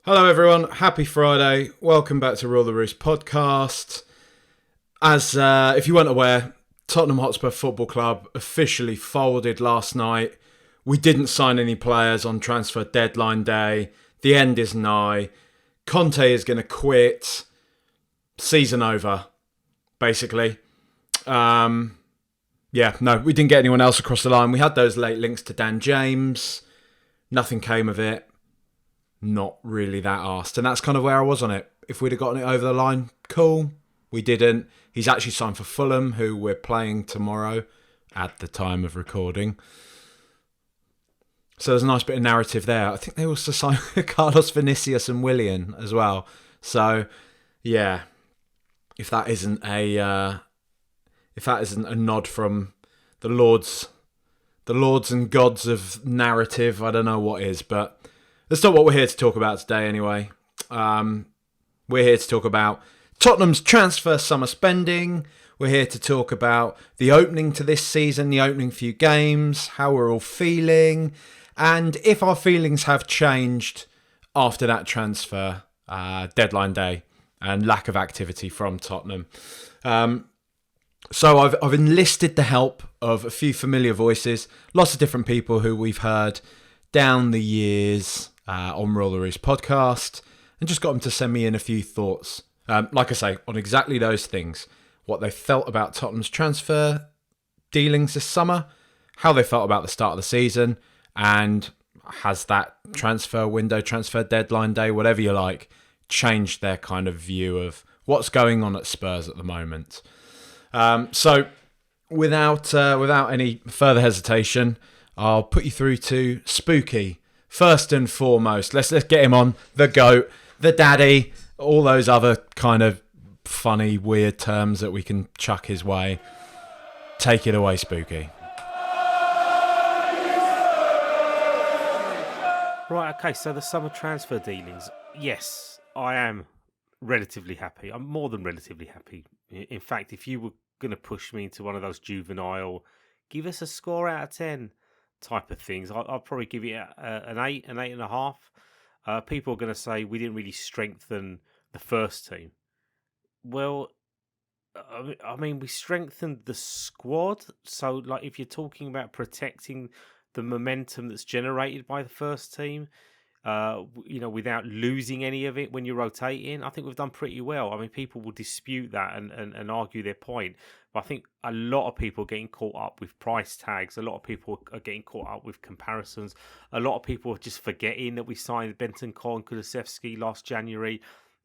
Hello everyone, happy Friday. Welcome back to Rule the Roost podcast. As if you weren't aware, Tottenham Hotspur Football Club officially folded last night. We didn't sign any players on transfer deadline day. The end is nigh. Conte is going to quit. Season over, basically. We didn't get anyone else across the line. We had those late links to Dan James. Nothing came of it. Not really that arsed. And that's kind of where I was on it. If we'd have gotten it over the line, cool. We didn't. He's actually signed for Fulham, who we're playing tomorrow at the time of recording. So there's a nice bit of narrative there. I think they also signed Carlos Vinicius and Willian as well. So, yeah, if that isn't a nod from the lords and gods of narrative, I don't know what is, but that's not what we're here to talk about today anyway. We're here to talk about Tottenham's transfer summer spending. We're here to talk about the opening to this season, the opening few games, how we're all feeling, and if our feelings have changed after that transfer deadline day and lack of activity from Tottenham. So I've enlisted the help of a few familiar voices, lots of different people who we've heard down the years on Rule the Roost podcast, and just got them to send me in a few thoughts, like I say, on exactly those things. What they felt about Tottenham's transfer dealings this summer, how they felt about the start of the season, and has that transfer window, transfer deadline day, whatever you like, changed their kind of view of what's going on at Spurs at the moment. So without any further hesitation, I'll put you through to Spooky. First and foremost, let's get him on. The GOAT, the daddy, all those other kind of funny, weird terms that we can chuck his way. Take it away, Spooky. Right, okay, so the summer transfer dealings. Yes, I am relatively happy. I'm more than relatively happy. In fact, if you were going to push me into one of those juvenile, give us a score out of 10 type of things, I'll probably give it an 8, an 8.5. People are going to say we didn't really strengthen the first team. Well, I mean, we strengthened the squad. So, like, if you're talking about protecting the momentum that's generated by the first team, without losing any of it when you're rotating, I think we've done pretty well. I mean, people will dispute that and argue their point, but I think a lot of people are getting caught up with price tags. A lot of people are getting caught up with comparisons. A lot of people are just forgetting that we signed Bentancur and Kulusevski last January,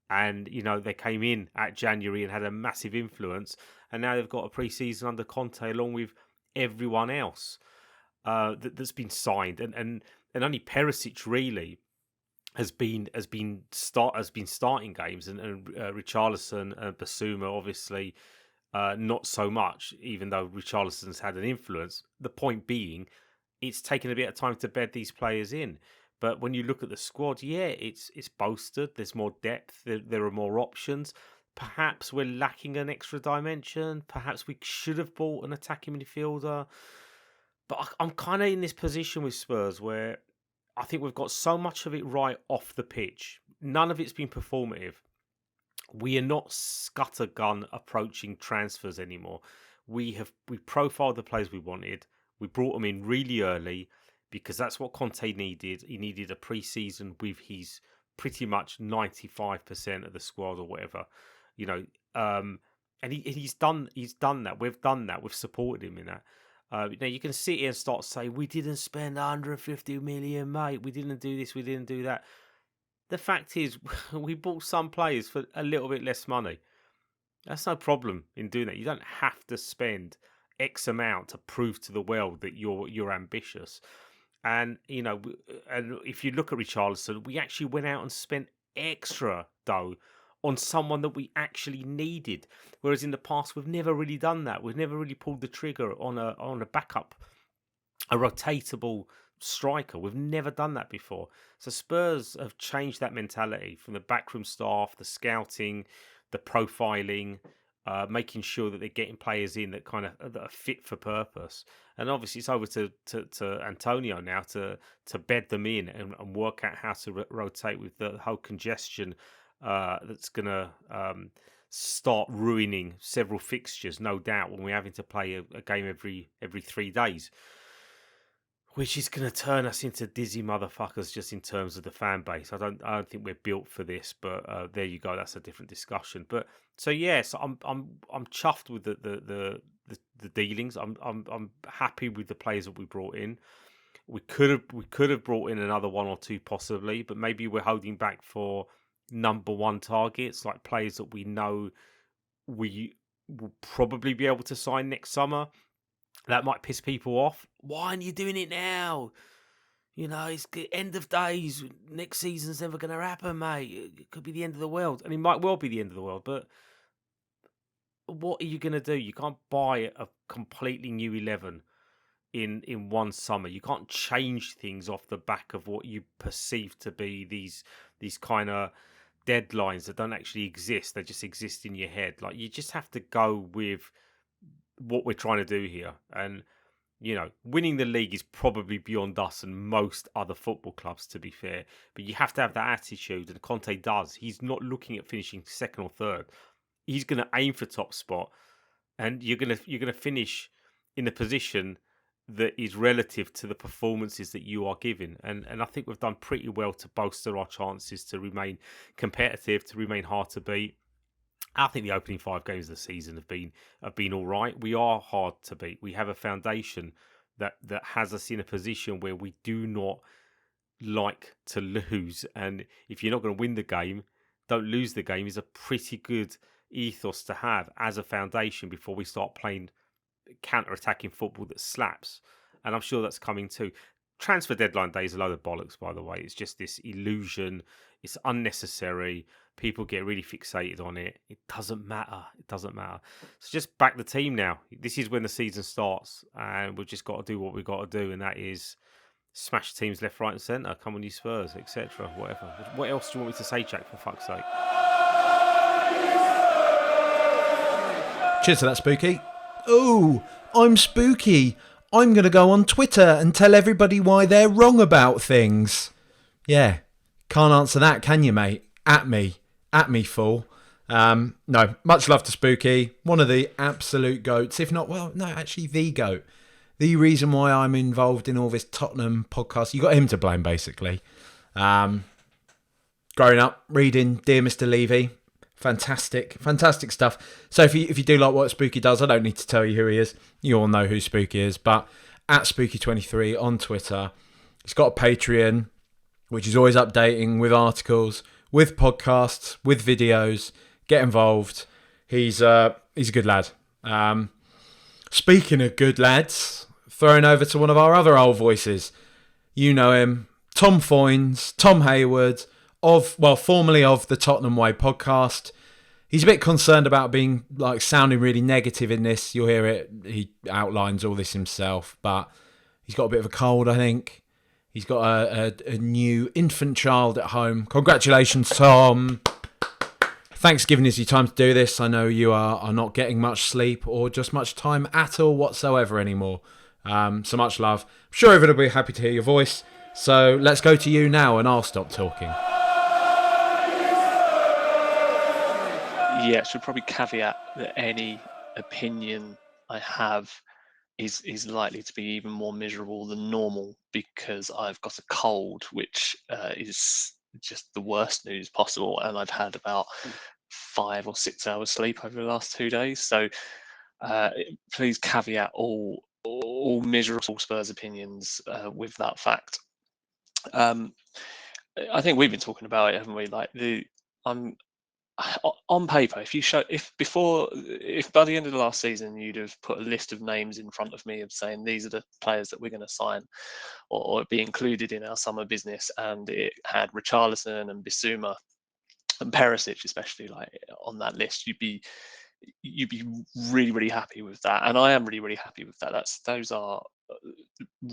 and they came in at January and had a massive influence, and now they've got a pre-season under Conte along with everyone else that's been signed, and only Perisic really has been starting games, and Richarlison and Basuma obviously not so much, even though Richarlison's had an influence. The point being, it's taken a bit of time to bed these players in. But when you look at the squad, yeah, it's bolstered. There's more depth. There are more options. Perhaps we're lacking an extra dimension. Perhaps we should have bought an attacking midfielder. But I'm kind of in this position with Spurs where I think we've got so much of it right off the pitch. None of it's been performative. We are not scattergun approaching transfers anymore. We profiled the players we wanted. We brought them in really early because that's what Conte needed. He needed a pre-season with his pretty much 95% of the squad or whatever, and he's done that. We've done that. We've supported him in that. Now you can sit here and start saying, we didn't spend 150 million, mate. We didn't do this, we didn't do that. The fact is, we bought some players for a little bit less money. That's no problem in doing that. You don't have to spend X amount to prove to the world that you're ambitious. And, and if you look at Richarlison, we actually went out and spent extra dough on someone that we actually needed. Whereas in the past, we've never really done that. We've never really pulled the trigger on a backup, a rotatable striker. We've never done that before. So Spurs have changed that mentality from the backroom staff, the scouting, the profiling. making sure that they're getting players in that that are fit for purpose. And obviously, it's over to Antonio now to bed them in and work out how to rotate with the whole congestion that's going to start ruining several fixtures, no doubt, when we're having to play a game every 3 days. Which is going to turn us into dizzy motherfuckers just in terms of the fan base. I don't think we're built for this, but there you go. That's a different discussion. But so yes, I'm chuffed with the dealings. I'm happy with the players that we brought in. We could have brought in another one or two possibly, but maybe we're holding back for number one targets, like players that we know we will probably be able to sign next summer. That might piss people off. Why aren't you doing it now? You know, it's the end of days. Next season's never going to happen, mate. It could be the end of the world. And it might well be the end of the world, but what are you going to do? You can't buy a completely new 11 in one summer. You can't change things off the back of what you perceive to be these kind of deadlines that don't actually exist. They just exist in your head. Like, you just have to go with what we're trying to do here. And, you know, winning the league is probably beyond us and most other football clubs, to be fair. But you have to have that attitude, and Conte does. He's not looking at finishing second or third. He's going to aim for top spot, and you're going to finish in a position that is relative to the performances that you are giving. And I think we've done pretty well to bolster our chances to remain competitive, to remain hard to beat. I think the opening 5 games of the season have been all right. We are hard to beat. We have a foundation that has us in a position where we do not like to lose. And if you're not going to win the game, don't lose the game is a pretty good ethos to have as a foundation before we start playing counter-attacking football that slaps. And I'm sure that's coming too. Transfer deadline day is a load of bollocks, by the way. It's just this illusion. It's unnecessary. People get really fixated on it. It doesn't matter. It doesn't matter. So just back the team now. This is when the season starts, and we've just got to do what we've got to do, and that is smash teams left, right, and centre. Come on, you Spurs, etc. Whatever. What else do you want me to say, Jack? For fuck's sake. Cheers to that, Spooky. Oh, I'm Spooky. I'm going to go on Twitter and tell everybody why they're wrong about things. Yeah, can't answer that, can you, mate? At me, fool. No, much love to Spooky. One of the absolute goats, if not, well, no, actually the goat. The reason why I'm involved in all this Tottenham podcast, you got him to blame, basically. Growing up, reading Dear Mr. Levy. Fantastic stuff. So if you do like what Spooky does, I don't need to tell you who he is. You all know who Spooky is. But at Spooky23 on Twitter, he's got a Patreon, which is always updating with articles, with podcasts, with videos. Get involved. He's a good lad. Speaking of good lads, throwing over to one of our other old voices. You know him, Tom Foynes, Tom Hayward, formerly of the Tottenham Way podcast. He's a bit concerned about being sounding really negative in this. You'll hear it. He outlines all this himself, but he's got a bit of a cold, I think. He's got a new infant child at home. Congratulations, Tom. Thanks for giving us your time to do this. I know you are not getting much sleep or just much time at all whatsoever anymore. So much love. I'm sure everybody will be happy to hear your voice. So let's go to you now and I'll stop talking. Yeah, should probably caveat that any opinion I have is likely to be even more miserable than normal because I've got a cold, which is just the worst news possible, and I've had about 5 or 6 hours sleep over the last 2 days. So please caveat all miserable Spurs opinions with that fact. I think we've been talking about it, haven't we? On paper, if by the end of the last season you'd have put a list of names in front of me of saying these are the players that we're going to sign or be included in our summer business, and it had Richarlison and Bissouma and Perisic especially on that list, you'd be really, really happy with that. And I am really, really happy with that. Those are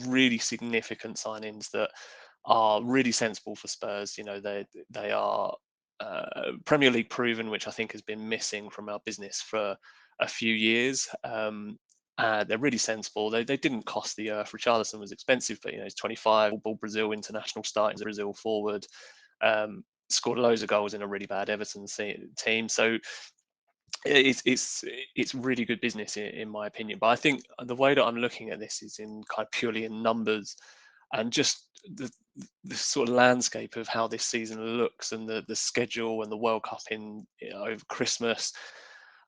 really significant signings that are really sensible for Spurs. You know, they are Premier League proven, which I think has been missing from our business for a few years. They're really sensible. They didn't cost the earth. Richarlison was expensive, but he's 25, all Brazil international, starting Brazil forward. Scored loads of goals in a really bad Everton team. So it's really good business in my opinion. But I think the way that I'm looking at this is in kind of purely in numbers, and just the sort of landscape of how this season looks, and the schedule, and the World Cup in over Christmas,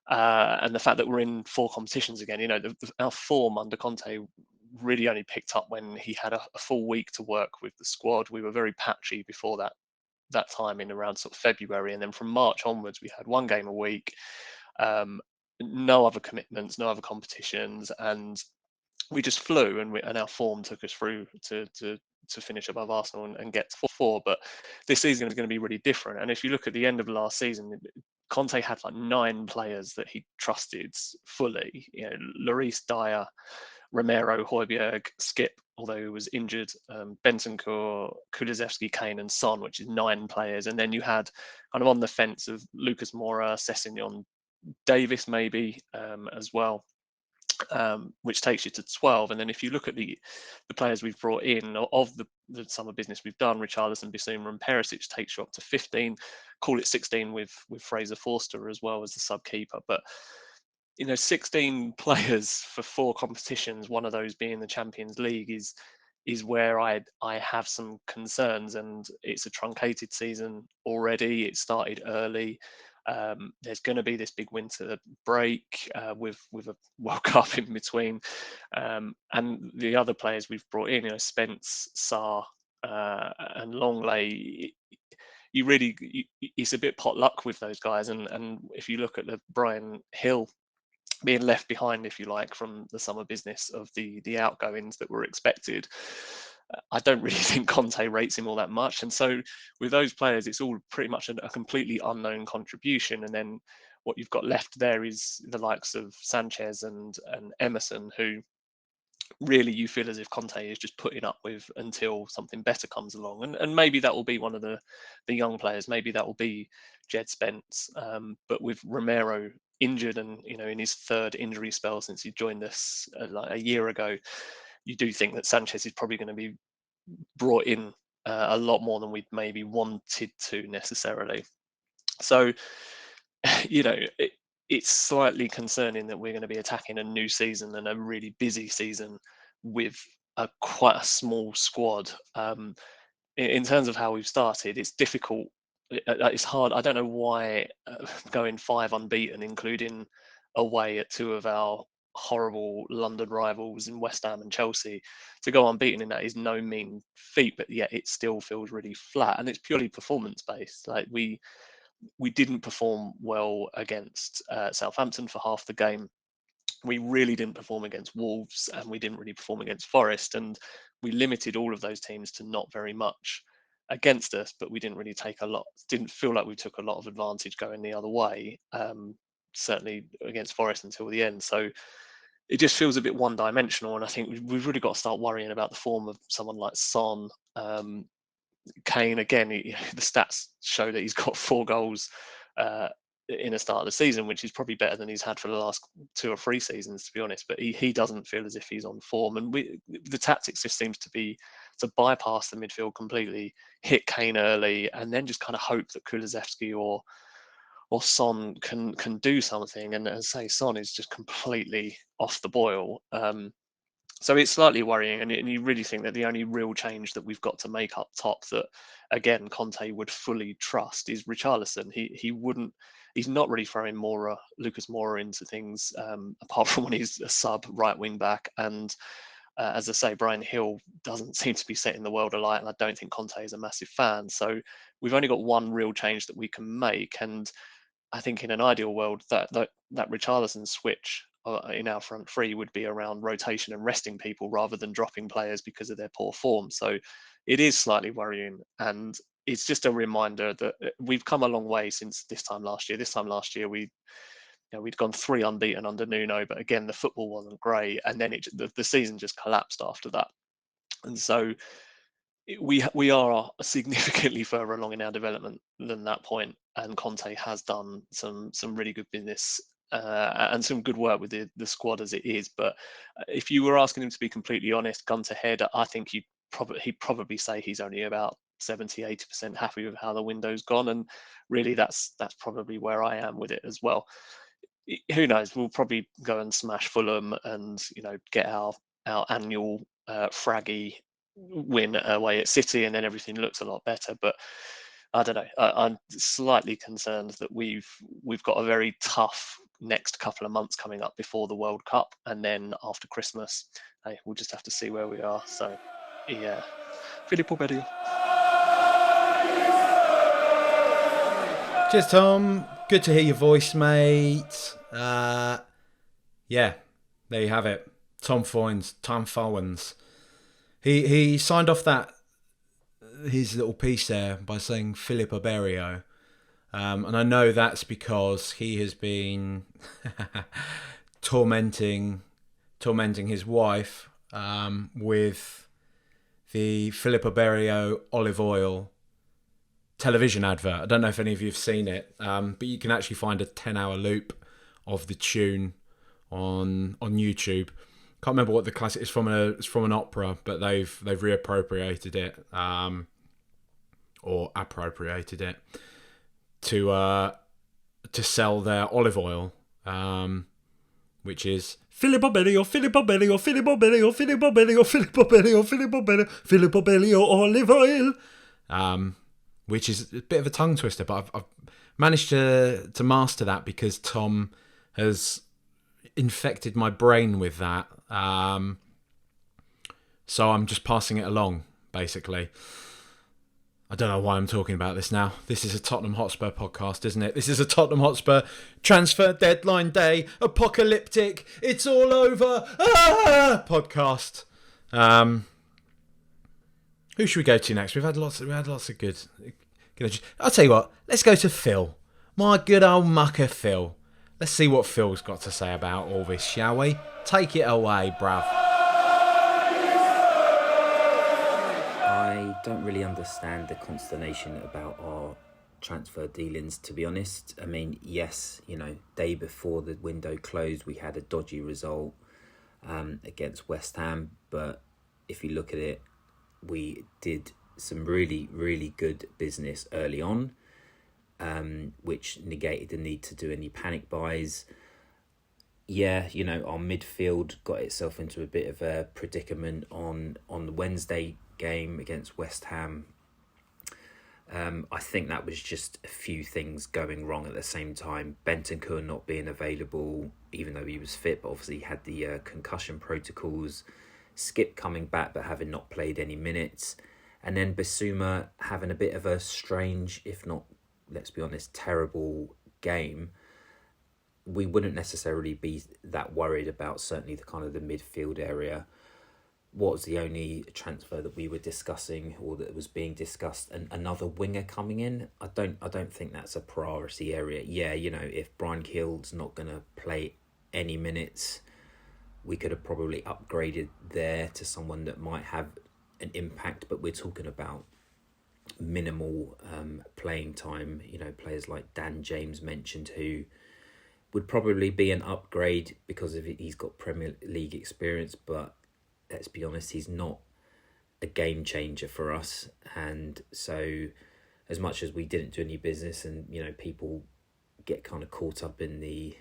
and the fact that we're in 4 competitions again. Our form under Conte really only picked up when he had a full week to work with the squad. We were very patchy before that time in around sort of February, and then from March onwards we had 1 game a week, um, no other commitments, no other competitions, and we just flew, and our form took us through to finish above Arsenal and get to 4. But this season is going to be really different. And if you look at the end of last season, Conte had like 9 players that he trusted fully. Lloris, Dyer, Romero, Højbjerg, Skip, although he was injured, Bentancur, Kulusevski, Kane, and Son, which is 9 players. And then you had kind of on the fence of Lucas Moura, Sessegnon, Davis maybe as well, which takes you to 12. And then if you look at the players we've brought in of the summer business we've done, Richarlison, Bissouma, and Perisic, takes you up to 15. Call it 16 with Fraser Forster as well as the sub keeper. But 16 players for 4 competitions, one of those being the Champions League, is where I have some concerns. And it's a truncated season already. It started early. There's going to be this big winter break with a World Cup in between, and the other players we've brought in, Spence, Sarr, and Longley. It's a bit pot luck with those guys, and if you look at the Brian Hill being left behind, if you like, from the summer business of the outgoings that were expected, I don't really think Conte rates him all that much. And so with those players, it's all pretty much a completely unknown contribution. And then what you've got left there is the likes of Sanchez and Emerson, who really you feel as if Conte is just putting up with until something better comes along. And maybe that will be one of the young players. Maybe that will be Jed Spence. But with Romero injured and in his 3rd injury spell since he joined us like a year ago, you do think that Sanchez is probably going to be brought in a lot more than we'd maybe wanted to necessarily. So, it's slightly concerning that we're going to be attacking a new season and a really busy season with quite a small squad. In terms of how we've started, it's difficult. It's hard. I don't know why going 5 unbeaten, including away at 2 of our horrible London rivals in West Ham and Chelsea, to go unbeaten in that is no mean feat. But yet it still feels really flat, and it's purely performance based. Like we didn't perform well against Southampton for half the game. We really didn't perform against Wolves, and we didn't really perform against Forest, and we limited all of those teams to not very much against us. But we didn't really take a lot. Didn't feel like we took a lot of advantage going the other way. Certainly against Forest until the end. So it just feels a bit one-dimensional, and I think we've really got to start worrying about the form of someone like Son. Kane, again, the stats show that he's got 4 goals in the start of the season, which is probably better than he's had for the last 2 or 3 seasons, to be honest. But he doesn't feel as if he's on form, and the tactics just seems to be to bypass the midfield completely, hit Kane early, and then just kind of hope that Kulusevski or Son can do something. And as I say, Son is just completely off the boil. So it's slightly worrying, and you really think that the only real change that we've got to make up top, that again Conte would fully trust, is Richarlison. He's not really throwing Lucas Moura into things, apart from when he's a sub right wing back. And as I say, Brian Hill doesn't seem to be setting the world alight, and I don't think Conte is a massive fan. So we've only got one real change that we can make, and I think in an ideal world that Richarlison switch in our front 3 would be around rotation and resting people rather than dropping players because of their poor form. So it is slightly worrying, and it's just a reminder that we've come a long way since this time last year. This time last year we'd gone 3 unbeaten under Nuno, but again the football wasn't great, and then the season just collapsed after that. And so we are significantly further along in our development than that point, and Conte has done some really good business and some good work with the squad as it is. But if you were asking him to be completely honest, gun to head, I think he'd probably say he's only about 70-80% happy with how the window's gone, and really that's probably where I am with it as well. Who knows? We'll probably go and smash Fulham and get our annual fraggy win away at City, and then everything looks a lot better. But I don't know. I'm slightly concerned that we've got a very tough next couple of months coming up before the World Cup, and then after Christmas, hey, we'll just have to see where we are. So, yeah, Filippo Berio. Cheers, Tom. Good to hear your voice, mate. Yeah, there you have it. Tom Fowens. He signed off his little piece there by saying Filippo Berio. And I know that's because he has been tormenting his wife with the Filippo Berio olive oil television advert. I don't know if any of you have seen it, but you can actually find a 10-hour loop of the tune on YouTube. Can't remember what the classic is from. It's from an opera, but they've reappropriated it or appropriated it to sell their olive oil, which is Filippo Berio, Filippo Berio, Filippo Berio, Filippo Berio, Filippo Berio, Filippo Berio, Filippo Berio olive oil. Which is a bit of a tongue twister, but I've managed to master that because Tom has infected my brain with that. So I'm just passing it along, basically. I don't know why I'm talking about this now. This is a Tottenham Hotspur podcast, isn't it? This is a Tottenham Hotspur transfer deadline day, apocalyptic, it's all over, podcast. Who should we go to next? We've had lots of good. I'll tell you what. Let's go to Phil, my good old mucker Phil. Let's see what Phil's got to say about all this, shall we? Take it away, bruv. I don't really understand the consternation about our transfer dealings, to be honest. I mean, yes, day before the window closed, we had a dodgy result against West Ham, but if you look at it, we did some really, really good business early on, which negated the need to do any panic buys. Yeah, our midfield got itself into a bit of a predicament on the Wednesday game against West Ham. I think that was just a few things going wrong at the same time. Bentancur not being available, even though he was fit, but obviously he had the concussion protocols. Skip coming back but having not played any minutes, and then Bissouma having a bit of a strange, if not, let's be honest, terrible game. We wouldn't necessarily be that worried about certainly the kind of the midfield area. What was the only transfer that we were discussing or that was being discussed? Another winger coming in. I don't think that's a priority area. Yeah, if Brian Keel's not going to play any minutes, we could have probably upgraded there to someone that might have an impact, but we're talking about minimal playing time. Players like Dan James mentioned, who would probably be an upgrade because he's got Premier League experience, but let's be honest, he's not a game changer for us. And so as much as we didn't do any business and, people get kind of caught up in the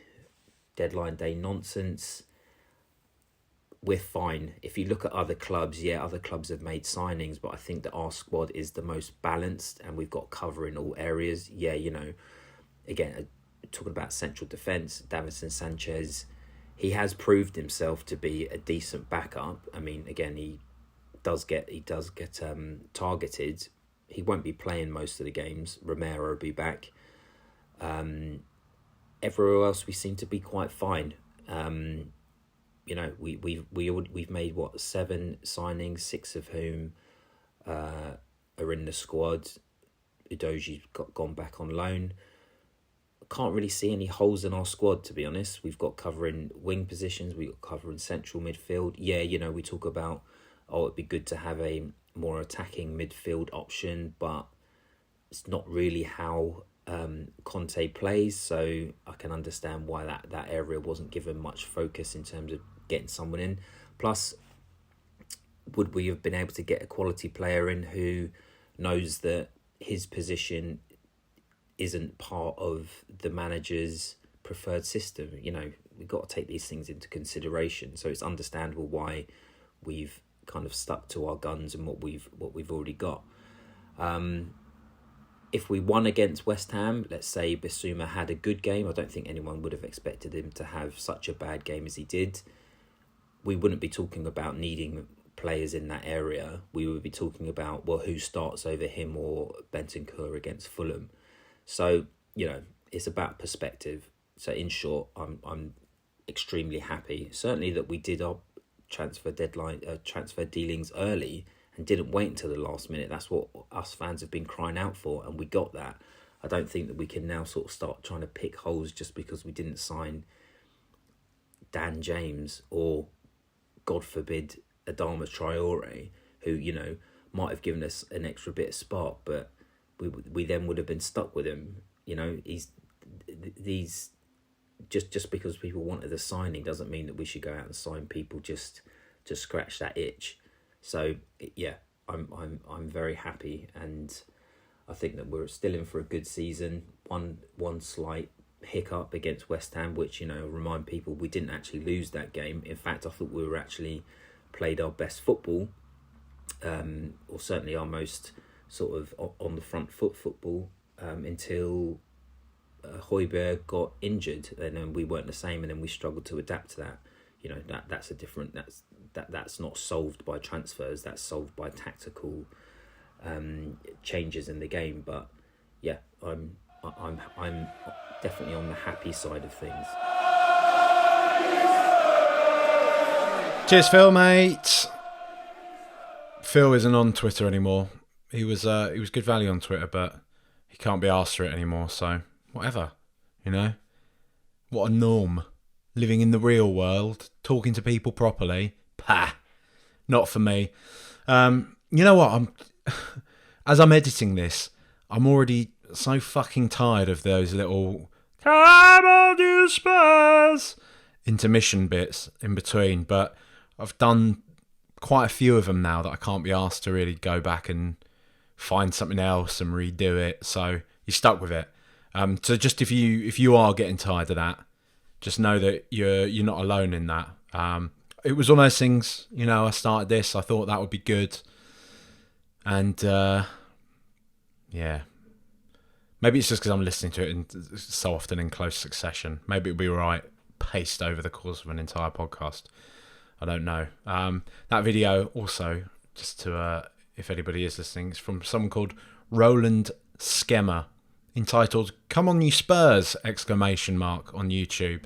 deadline day nonsense, we're fine. If you look at other clubs, other clubs have made signings, but I think that our squad is the most balanced and we've got cover in all areas. Again, talking about central defence, Davinson Sanchez, he has proved himself to be a decent backup. I mean, again, he does get targeted. He won't be playing most of the games. Romero will be back. Everywhere else, we seem to be quite fine. We've made 7 signings, 6 of whom are in the squad. Udoji's gone back on loan. Can't really see any holes in our squad, to be honest. We've got cover in wing positions. We've got cover in central midfield. We talk about, it'd be good to have a more attacking midfield option, but it's not really how Conte plays, so I can understand why that area wasn't given much focus in terms of getting someone in. Plus, would we have been able to get a quality player in who knows that his position isn't part of the manager's preferred system? You know, we've got to take these things into consideration. So it's understandable why we've kind of stuck to our guns and what we've already got. If we won against West Ham, let's say Bissouma had a good game, I don't think anyone would have expected him to have such a bad game as he did. We wouldn't be talking about needing players in that area. We would be talking about, well, who starts over him or Bentancur against Fulham. So, you know, it's about perspective. So in short, I'm extremely happy. Certainly that we did our transfer dealings early and didn't wait until the last minute. That's what us fans have been crying out for, and we got that. I don't think that we can now sort of start trying to pick holes just because we didn't sign Dan James or, God forbid, Adama Traore, who, you know, might have given us an extra bit of spark, but we then would have been stuck with him. You know, these just because people wanted a signing doesn't mean that we should go out and sign people just to scratch that itch. So yeah, I'm very happy, and I think that we're still in for a good season. One slight hiccup against West Ham, which, you know, remind people we didn't actually lose that game. In fact, I thought we were actually played our best football, or certainly our most sort of on the front foot football, until Højbjerg got injured, and then we weren't the same, and then we struggled to adapt to that. You know, that's not solved by transfers. That's solved by tactical changes in the game. But yeah, I'm definitely on the happy side of things. Cheers, Phil, mate. Phil isn't on Twitter anymore. He was good value on Twitter, but he can't be asked for it anymore. So whatever, you know. What a norm. Living in the real world, talking to people properly. Pah, not for me. You know what? As I'm editing this, I'm already so fucking tired of those little "Come on, you Spurs" intermission bits in between. But I've done quite a few of them now that I can't be asked to really go back and find something else and redo it. So you're stuck with it. So just if you are getting tired of that, just know that you're not alone in that. It was one of those things, you know, I started this, I thought that would be good. And, yeah. Maybe it's just because I'm listening to it so often in close succession. Maybe it'll be right paced over the course of an entire podcast. I don't know. That video also, just to, if anybody is listening, it's from someone called Roland Skemmer, entitled "Come on, you Spurs!" on YouTube,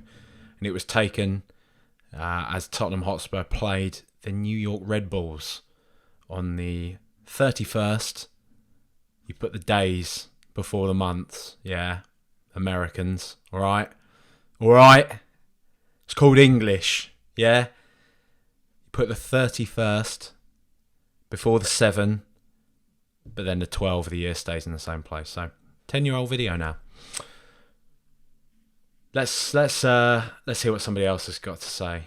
and it was taken as Tottenham Hotspur played the New York Red Bulls on the 31st. You put the days before the months, yeah, Americans, all right. It's called English, yeah. You put the 31st before the 7, but then the 12 of the year stays in the same place. So 10-year-old video now. Let's hear what somebody else has got to say.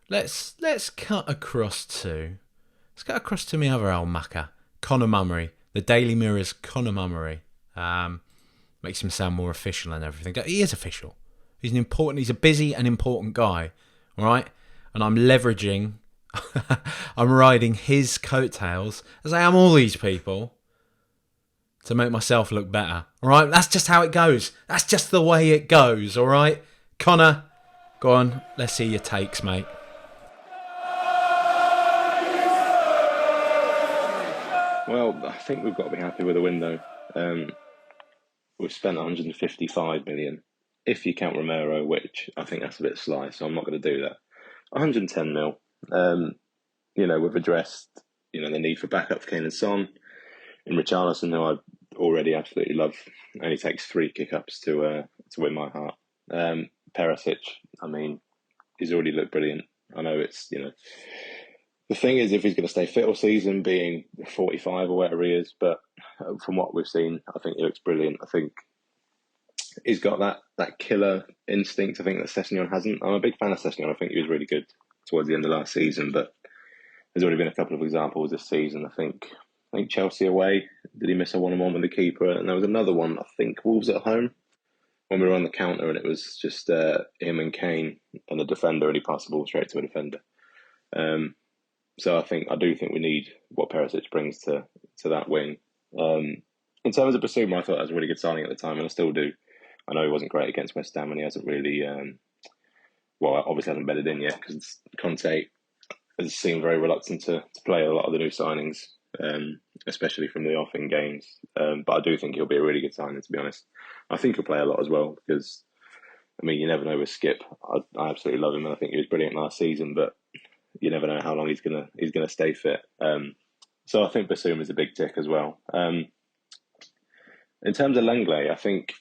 Let's cut across to my other old mucker, Conor Mummery, the Daily Mirror's Conor Mummery. Makes him sound more official and everything. He is official. He's a busy and important guy, all right? And I'm leveraging, I'm riding his coattails, as I am all these people, to make myself look better, all right? That's just how it goes. That's just the way it goes, all right? Connor, go on. Let's see your takes, mate. Well, I think we've got to be happy with the window. We've spent 155 million, if you count Romero, which I think that's a bit sly, so I'm not going to do that. 110 mil. We've addressed, the need for backup for Kane and Son. In Richarlison, who I already absolutely love, only takes 3 kick-ups to win my heart. Perisic, he's already looked brilliant. I know it's, The thing is, if he's going to stay fit all season, being 45 or whatever he is, but from what we've seen, I think he looks brilliant. I think he's got that killer instinct. I think that Sessegnon hasn't. I'm a big fan of Sessegnon. I think he was really good towards the end of last season, but there's already been a couple of examples this season. I think Chelsea away, did he miss a 1-on-1 with the keeper? And there was another one, I think Wolves at home, when we were on the counter and it was just him and Kane and the defender, and he passed the ball straight to a defender. So I do think we need what Perisic brings to that wing. In terms of Basuma, I thought that was a really good signing at the time, and I still do. I know he wasn't great against West Ham, and he hasn't really, obviously hasn't bedded in yet because Conte has seemed very reluctant to play a lot of the new signings, especially from the off in games. But I do think he'll be a really good signing, to be honest. I think he'll play a lot as well because, I mean, you never know with Skip. I absolutely love him, and I think he was brilliant last season, but you never know how long he's gonna stay fit. So I think Basuma is a big tick as well. In terms of Lenglet, I think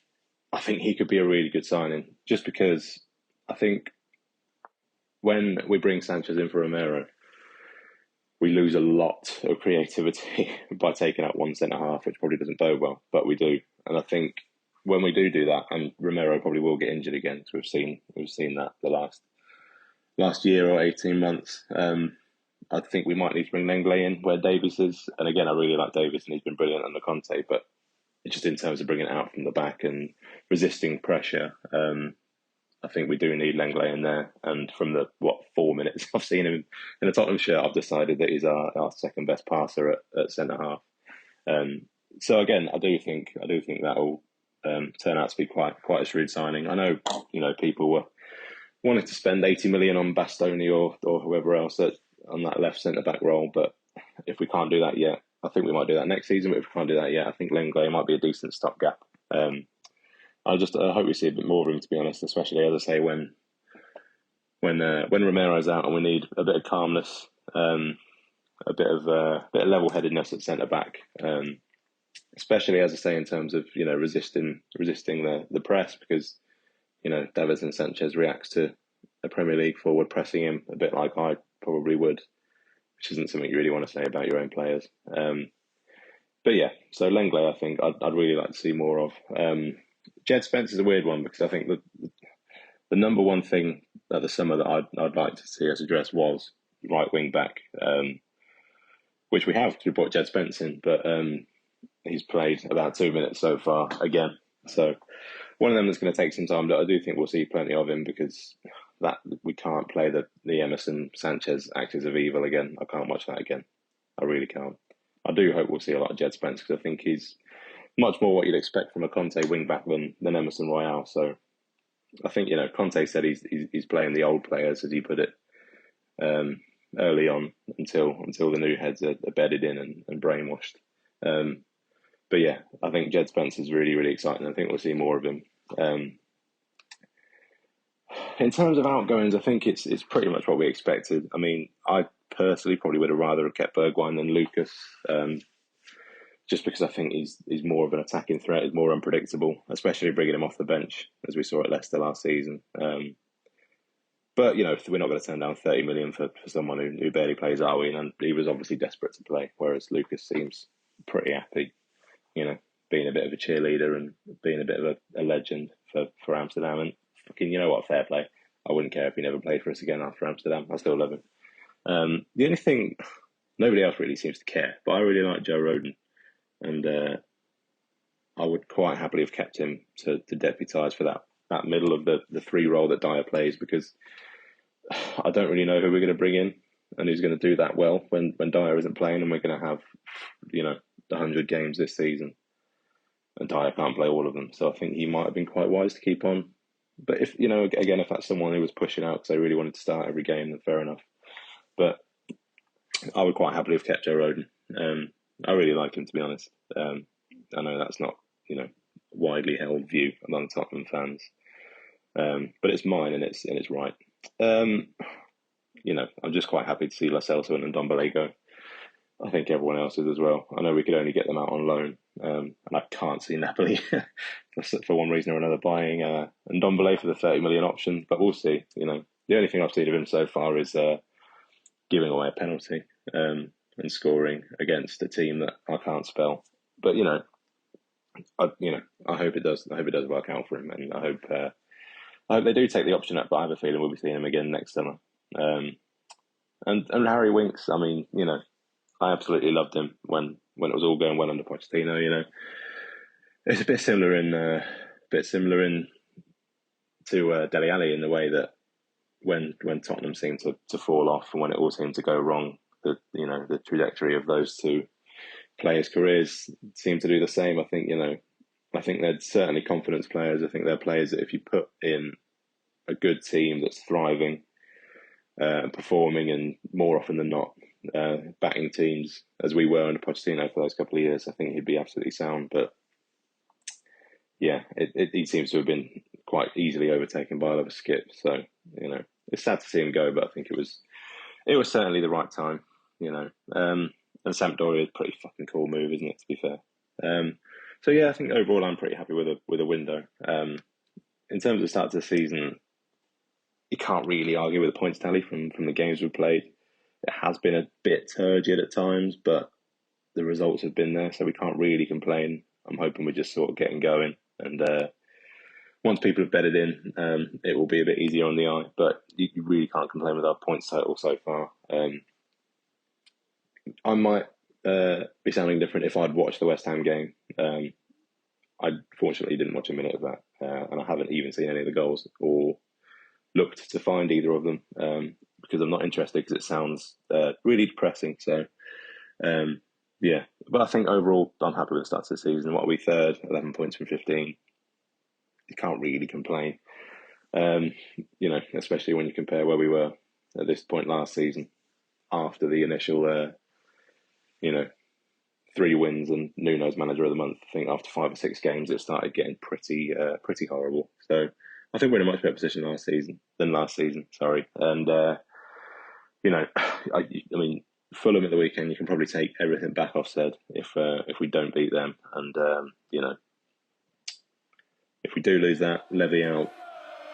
he could be a really good signing, just because I think when we bring Sanchez in for Romero, we lose a lot of creativity by taking out one centre half, which probably doesn't bode well, but we do. And I think when we do that, and Romero probably will get injured again, because we've seen that the last year or 18 months. I think we might need to bring Lenglet in where Davies is. And again, I really like Davies, and he's been brilliant under Conte, but just in terms of bringing it out from the back and resisting pressure, I think we do need Lenglet in there. And from the 4 minutes I've seen him in a Tottenham shirt, I've decided that he's our second best passer at centre half. So again, I do think that will turn out to be quite a shrewd signing. I know people wanted to spend 80 million on Bastoni or whoever else on that left centre back role, but if we can't do that yet, I think we might do that next season. But if we can't do that yet, I think Lenglet might be a decent stopgap. I hope we see a bit more of him, to be honest, especially, as I say, when Romero's out and we need a bit of calmness, a bit of level-headedness at centre back, especially, as I say, in terms of resisting the press, because Davinson Sanchez reacts to a Premier League forward pressing him a bit like I probably would, which isn't something you really want to say about your own players. But yeah, so Lenglet, I think I'd really like to see more of. Jed Spence is a weird one, because I think the number one thing at the summer that I'd like to see us address was right wing back, which we have, because we brought Jed Spence in, but he's played about 2 minutes so far again. So one of them that's going to take some time, but I do think we'll see plenty of him, because that we can't play the Emerson Sanchez Axis of Evil again. I can't watch that again. I really can't. I do hope we'll see a lot of Jed Spence, because I think he's much more what you'd expect from a Conte wing back than Emerson Royale. So I think Conte said he's playing the old players, as he put it, early on until the new heads are bedded in and brainwashed. But yeah, I think Jed Spence is really, really exciting. I think we'll see more of him. In terms of outgoings, I think it's pretty much what we expected. I mean, I personally probably would have rather have kept Bergwijn than Lucas, just because I think he's more of an attacking threat, he's more unpredictable, especially bringing him off the bench, as we saw at Leicester last season. But we're not going to turn down 30 million for someone who barely plays, are we? And he was obviously desperate to play, whereas Lucas seems pretty happy, being a bit of a cheerleader and being a bit of a legend for Amsterdam. And fucking, fair play. I wouldn't care if he never played for us again after Amsterdam. I still love him. The only thing, nobody else really seems to care, but I really like Joe Rodon, and I would quite happily have kept him to deputise for that middle of the three role that Dyer plays, because I don't really know who we're going to bring in and who's going to do that well when Dyer isn't playing, and we're going to have the 100 games this season, and Dyer can't play all of them. So I think he might have been quite wise to keep on. But if again, if that's someone who was pushing out because they really wanted to start every game, then fair enough. But I would quite happily have kept Joe Rodon. I really like him, to be honest. I know that's not widely held view among Tottenham fans, but it's mine, and it's right. I'm just quite happy to see Lo Celso and Ndombele go. I think everyone else is as well. I know we could only get them out on loan, and I can't see Napoli for one reason or another buying Ndombele for the 30 million option. But we'll see. The only thing I've seen of him so far is giving away a penalty and scoring against a team that I can't spell. But I hope it does. I hope it does work out for him, and I hope they do take the option up. But I have a feeling we'll be seeing him again next summer. And Harry Winks. I mean, I absolutely loved him when it was all going well under Pochettino. It's a bit similar to Dele Alli in the way that when Tottenham seemed to fall off and when it all seemed to go wrong, the trajectory of those two players' careers seemed to do the same. I think they're certainly confidence players. I think they're players that if you put in a good team that's thriving and performing, and more often than not batting teams as we were under Pochettino for those couple of years, I think he'd be absolutely sound. But yeah, he seems to have been quite easily overtaken by Oliver Skip. So it's sad to see him go, but I think it was certainly the right time. And Sampdoria is a pretty fucking cool move, isn't it? To be fair. So yeah, I think overall I'm pretty happy with a window. In terms of the start of the season, you can't really argue with the points tally from the games we've played. It has been a bit turgid at times, but the results have been there, so we can't really complain. I'm hoping we're just sort of getting going, and once people have bedded in, it will be a bit easier on the eye. But you really can't complain with our points total so far. I might be sounding different if I'd watched the West Ham game. I fortunately didn't watch a minute of that, and I haven't even seen any of the goals or looked to find either of them because I'm not interested, because it sounds really depressing. So, yeah. But I think overall, I'm happy with the start of the season. What are we, third? 11 points from 15. You can't really complain, especially when you compare where we were at this point last season after the initial, 3 wins and Nuno's manager of the month. I think after 5 or 6 games, it started getting pretty horrible. So I think we're in a much better position than last season. Sorry, and I mean, Fulham at the weekend, you can probably take everything back I've said if we don't beat them, and if we do lose that, levy out.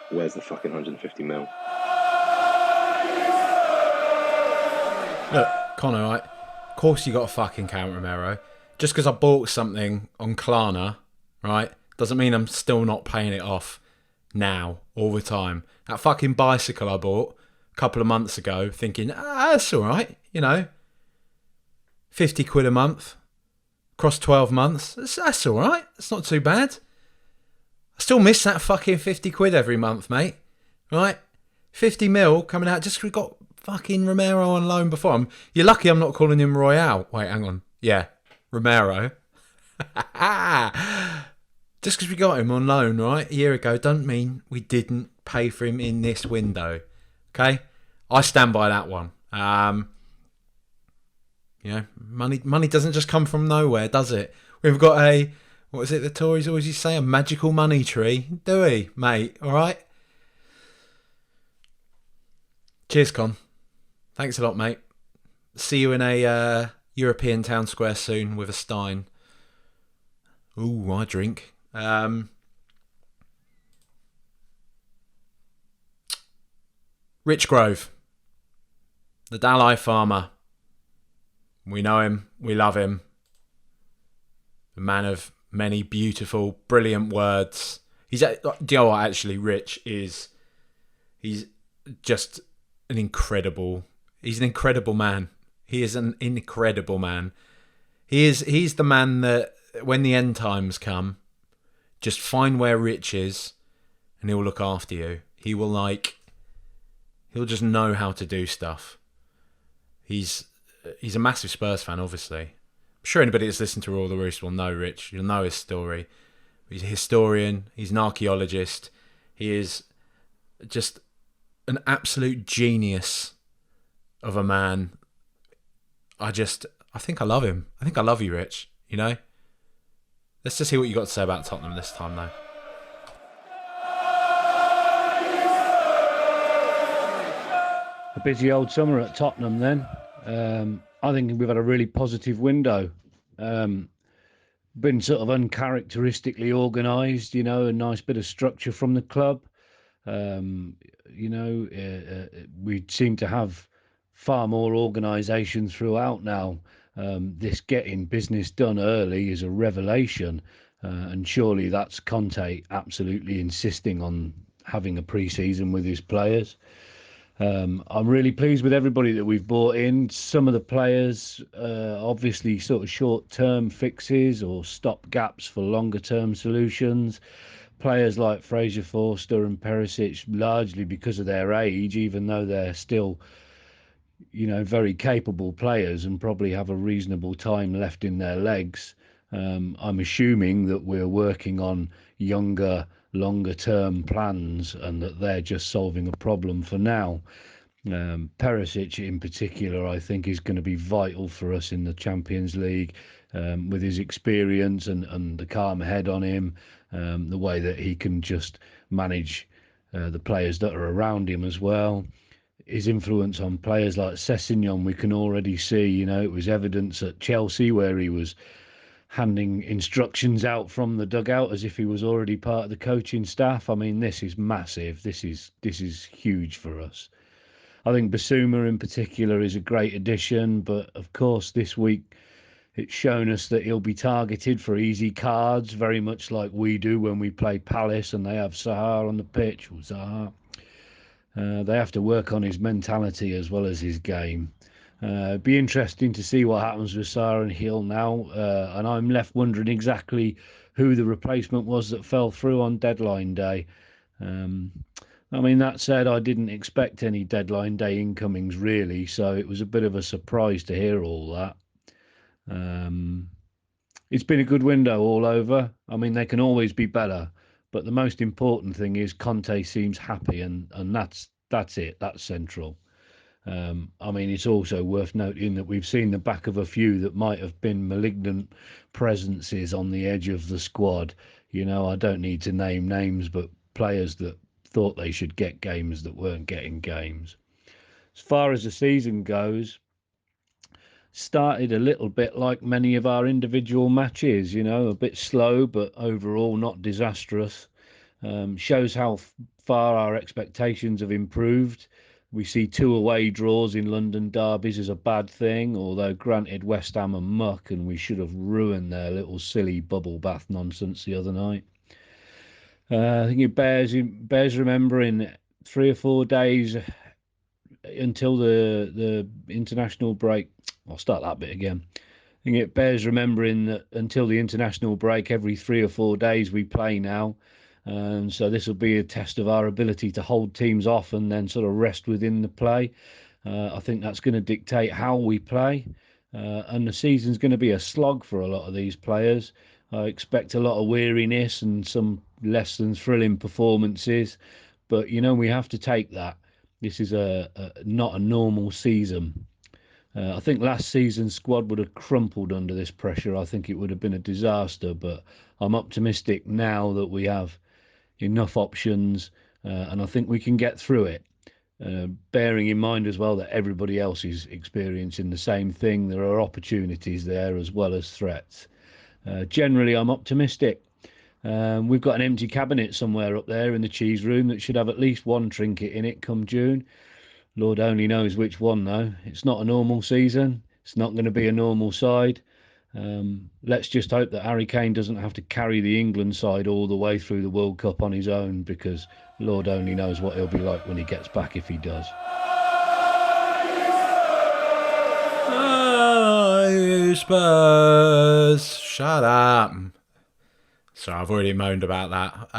Where's the fucking 150 mil? Look, Connor, right? Of course you got to fucking count Romero. Just because I bought something on Klarna, right, doesn't mean I'm still not paying it off now, all the time. That fucking bicycle I bought a couple of months ago, thinking, that's all right, 50 quid a month, across 12 months, that's all right, it's not too bad. I still miss that fucking 50 quid every month, mate, right? 50 mil coming out just because we got fucking Romero on loan before. You're lucky I'm not calling him Royale. Wait, hang on. Yeah, Romero. Just because we got him on loan, right, a year ago, doesn't mean we didn't pay for him in this window. Okay? I stand by that one. Money doesn't just come from nowhere, does it? We've got what is it the Tories always used to say? A magical money tree. Do we, mate? All right? Cheers, Con. Thanks a lot, mate. See you in a European town square soon with a stein. Ooh, I drink. Rich Grove, the Dalai farmer. We know him. We love him. A man of many beautiful, brilliant words. Do you know what? Actually, Rich he's just an incredible. He's an incredible man. He is an incredible man. He's the man that when the end times come, just find where Rich is, and he'll look after you. He'll just know how to do stuff. He's a massive Spurs fan, obviously. I'm sure anybody that's listened to Rule the Roost will know Rich. You'll know his story. He's a historian. He's an archaeologist. He is just an absolute genius of a man. I think I love him. I think I love you, Rich. Let's just hear what you got to say about Tottenham this time, though. A busy old summer at Tottenham then. I think we've had a really positive window. Been sort of uncharacteristically organised, a nice bit of structure from the club. We seem to have far more organisation throughout now. This getting business done early is a revelation, and surely that's Conte absolutely insisting on having a pre-season with his players. I'm really pleased with everybody that we've brought in. Some of the players, obviously, sort of short-term fixes or stop gaps for longer-term solutions. Players like Fraser Forster and Perisic, largely because of their age, even though they're still, very capable players and probably have a reasonable time left in their legs. I'm assuming that we're working on younger, longer term plans and that they're just solving a problem for now. Perisic in particular, I think, is going to be vital for us in the Champions League, with his experience and the calm head on him, the way that he can just manage the players that are around him as well. His influence on players like Sessegnon, we can already see. It was evidence at Chelsea where he was handing instructions out from the dugout as if he was already part of the coaching staff. I mean, this is massive. This is huge for us. I think Basuma in particular is a great addition, but of course this week it's shown us that he'll be targeted for easy cards, very much like we do when we play Palace and they have Zaha on the pitch. Or Zaha. They have to work on his mentality as well as his game. It'd be interesting to see what happens with Sarr and Hill now, and I'm left wondering exactly who the replacement was that fell through on deadline day. I mean, that said, I didn't expect any deadline day incomings really, so it was a bit of a surprise to hear all that. It's been a good window all over. I mean, they can always be better, but the most important thing is Conte seems happy, and that's it. That's central. I mean, it's also worth noting that we've seen the back of a few that might have been malignant presences on the edge of the squad. I don't need to name names, but players that thought they should get games that weren't getting games. As far as the season goes, started a little bit like many of our individual matches, a bit slow, but overall not disastrous. Shows how far our expectations have improved. We see 2 away draws in London derbies as a bad thing, although granted West Ham are muck and we should have ruined their little silly bubble bath nonsense the other night. I think it bears remembering 3 or 4 days until the international break. I'll start that bit again. I think it bears remembering that until the international break, every 3 or 4 days we play now. So this will be a test of our ability to hold teams off and then sort of rest within the play. I think that's going to dictate how we play. And the season's going to be a slog for a lot of these players. I expect a lot of weariness and some less than thrilling performances. But, we have to take that. This is not a normal season. I think last season's squad would have crumpled under this pressure. I think it would have been a disaster, but I'm optimistic now that we have enough options, and I think we can get through it. Bearing in mind as well that everybody else is experiencing the same thing, there are opportunities there as well as threats. Generally, I'm optimistic. We've got an empty cabinet somewhere up there in the cheese room that should have at least one trinket in it come June. Lord only knows which one, though. It's not a normal season. It's not going to be a normal side. Let's just hope that Harry Kane doesn't have to carry the England side all the way through the World Cup on his own, because Lord only knows what he'll be like when he gets back if he does. Oh, Spurs! Shut up. Sorry, I've already moaned about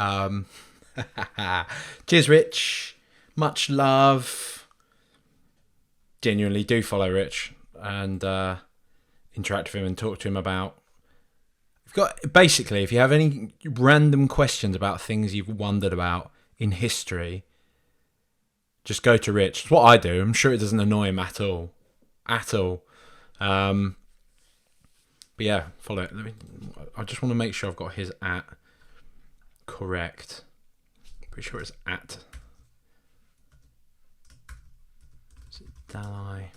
that. Cheers, Rich. Much love. Genuinely do follow Rich and interact with him and talk to him about. If you have any random questions about things you've wondered about in history, just go to Rich. It's what I do. I'm sure it doesn't annoy him at all. But yeah, follow it. I just want to make sure I've got his @ correct. Pretty sure it's @ Dalai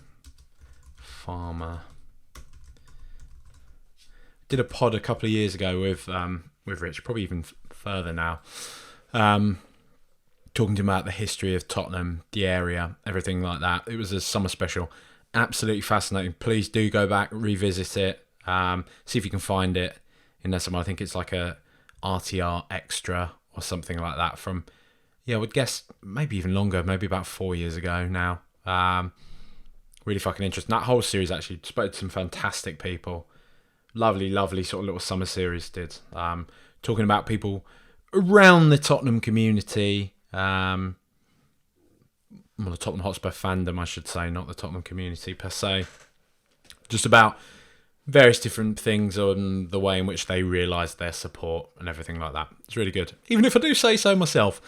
Farmer. Did a pod a couple of years ago with Rich, probably even further now, talking to him about the history of Tottenham, the area, everything like that. It was a summer special. Absolutely fascinating. Please do go back, revisit it, see if you can find it in there somewhere. I think it's like a RTR extra or something like that from, I would guess maybe even longer, maybe about 4 years ago now. Really fucking interesting. That whole series actually spoke to some fantastic people. Lovely, lovely sort of little summer series did. Talking about people around the Tottenham community, the Tottenham Hotspur fandom, I should say, not the Tottenham community per se. Just about various different things on the way in which they realise their support and everything like that. It's really good. Even if I do say so myself.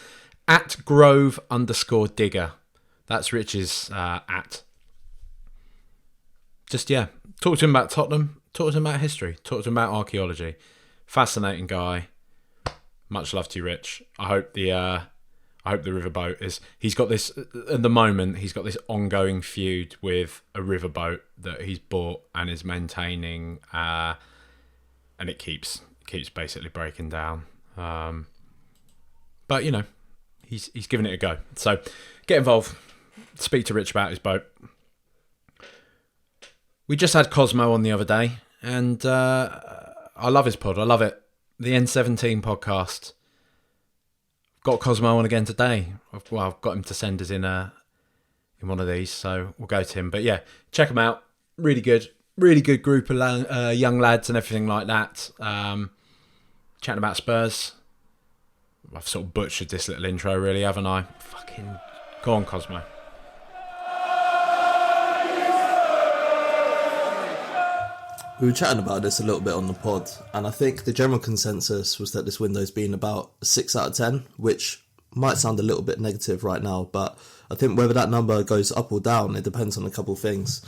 At Grove_Digger. That's Rich's at. Just, talk to him about Tottenham. Talk to him about history. Talk to him about archaeology. Fascinating guy. Much love to you, Rich. I hope the riverboat is. He's got this at the moment. He's got this ongoing feud with a riverboat that he's bought and is maintaining, and it keeps basically breaking down. But he's giving it a go. So get involved. Speak to Rich about his boat. We just had Cosmo on the other day, and I love his pod. I love it. The N17 podcast. Got Cosmo on again today. I've got him to send us in one of these, so we'll go to him. But check him out. Really good group of young lads and everything like that. Chatting about Spurs. I've sort of butchered this little intro, really, haven't I? Fucking go on, Cosmo. We were chatting about this a little bit on the pod, and I think the general consensus was that this window's been about 6 out of 10, which might sound a little bit negative right now, but I think whether that number goes up or down, it depends on a couple of things.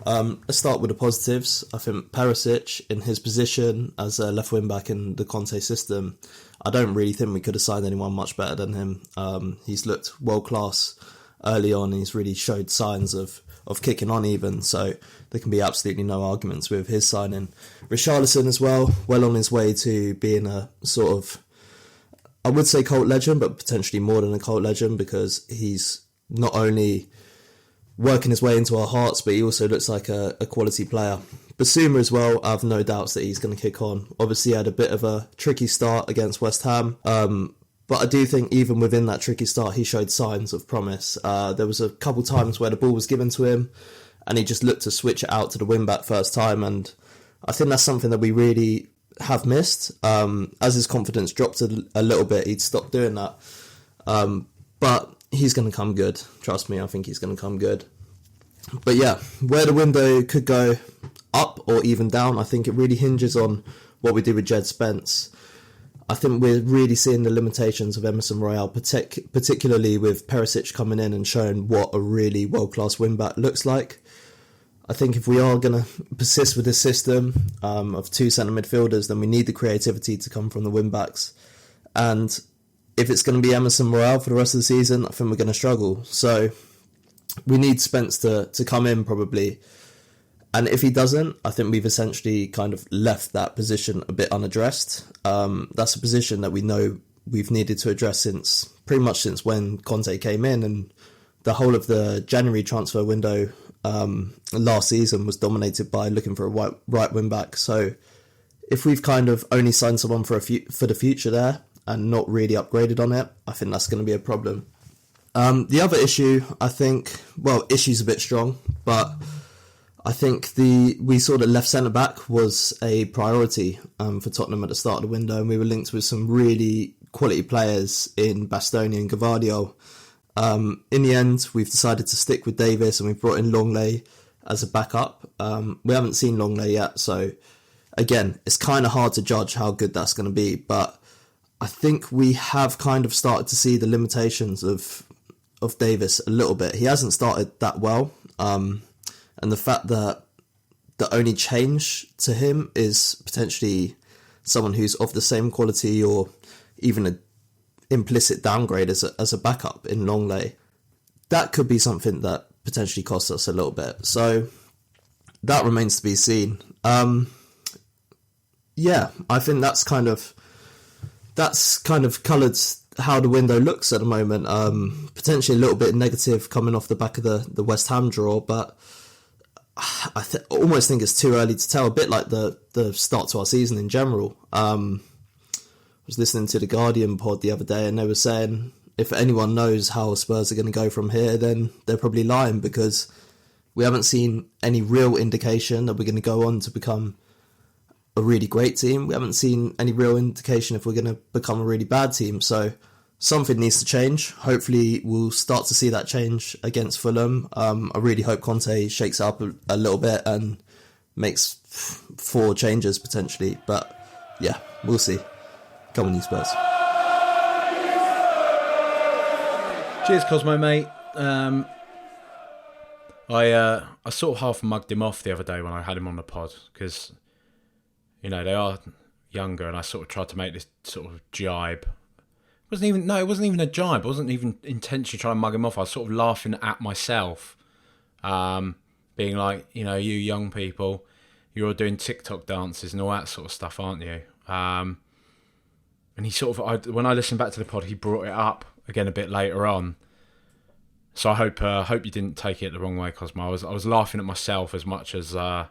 Let's start with the positives. I think Perisic, in his position as a left wing back in the Conte system, I don't really think we could have signed anyone much better than him. He's looked world class early on, and he's really showed signs of kicking on even, so there can be absolutely no arguments with his signing. Richarlison as well on his way to being a sort of, I would say cult legend, but potentially more than a cult legend, because he's not only working his way into our hearts, but he also looks like a quality player. Basuma as well, I have no doubts that he's going to kick on. Obviously had a bit of a tricky start against West Ham, but I do think even within that tricky start, he showed signs of promise. There was a couple times where the ball was given to him and he just looked to switch it out to the wing-back first time. And I think that's something that we really have missed. As his confidence dropped a little bit, he'd stopped doing that. But he's going to come good. Trust me, I think he's going to come good. But where the window could go up or even down, I think it really hinges on what we do with Jed Spence. I think we're really seeing the limitations of Emerson Royale, particularly with Perisic coming in and showing what a really world-class wing-back looks like. I think if we are going to persist with this system of two centre midfielders, then we need the creativity to come from the wing-backs. And if it's going to be Emerson Royale for the rest of the season, I think we're going to struggle. So we need Spence to come in probably. And if he doesn't, I think we've essentially kind of left that position a bit unaddressed. That's a position that we know we've needed to address pretty much since when Conte came in, and the whole of the January transfer window last season was dominated by looking for a right wing back. So if we've kind of only signed someone for the future there and not really upgraded on it, I think that's going to be a problem. The other issue, I think, issue's a bit strong, but I think we saw that left centre back was a priority for Tottenham at the start of the window, and we were linked with some really quality players in Bastoni and Gvardiol. In the end, we've decided to stick with Davis, and we've brought in Longley as a backup. We haven't seen Longley yet, so again, it's kind of hard to judge how good that's going to be, but I think we have kind of started to see the limitations of Davis a little bit. He hasn't started that well. And the fact that the only change to him is potentially someone who's of the same quality or even an implicit downgrade as a backup in Longley, that could be something that potentially costs us a little bit. So that remains to be seen. I think that's kind of coloured how the window looks at the moment. Potentially a little bit negative coming off the back of the West Ham draw, but I almost think it's too early to tell. A bit like the start to our season in general. I was listening to the Guardian pod the other day, and they were saying if anyone knows how Spurs are going to go from here, then they're probably lying, because we haven't seen any real indication that we're going to go on to become a really great team. We haven't seen any real indication if we're going to become a really bad team. So something needs to change. Hopefully we'll start to see that change against Fulham. I really hope Conte shakes it up a little bit and makes 4 changes potentially. But yeah, we'll see. Come on, you Spurs. Cheers, Cosmo, mate. I sort of half mugged him off the other day when I had him on the pod, because, you know, they are younger, and I sort of tried to make this sort of jibe. It wasn't even a jibe. I wasn't even intentionally trying to mug him off. I was sort of laughing at myself, being like, you know, you young people, you're all doing TikTok dances and all that sort of stuff, aren't you? And he sort of, when I listened back to the pod, he brought it up again a bit later on. So I hope you didn't take it the wrong way, Cosmo. I was laughing at myself as much as I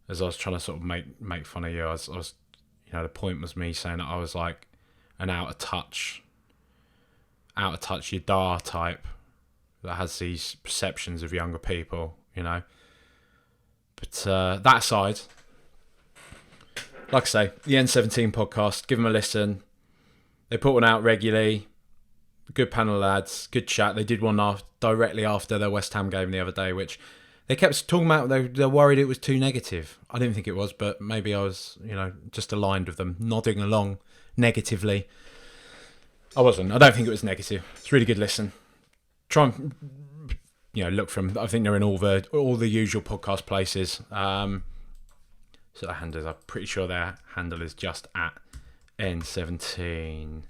was trying to sort of make fun of you. I was, you know, the point was me saying that I was like an out of touch Yadar type that has these perceptions of younger people, you know. But that aside, like I say, the N17 podcast, give them a listen. They put one out regularly. Good panel of lads, good chat. They did one directly after their West Ham game the other day, which they kept talking about. They're worried it was too negative. I didn't think it was, but maybe I was, you know, just aligned with them, nodding along negatively. I wasn't. I don't think it was negative. It's a really good listen. Try and, you know, look from. I think they're in all the usual podcast places. So their handle is, I'm pretty sure their handle is just at N17.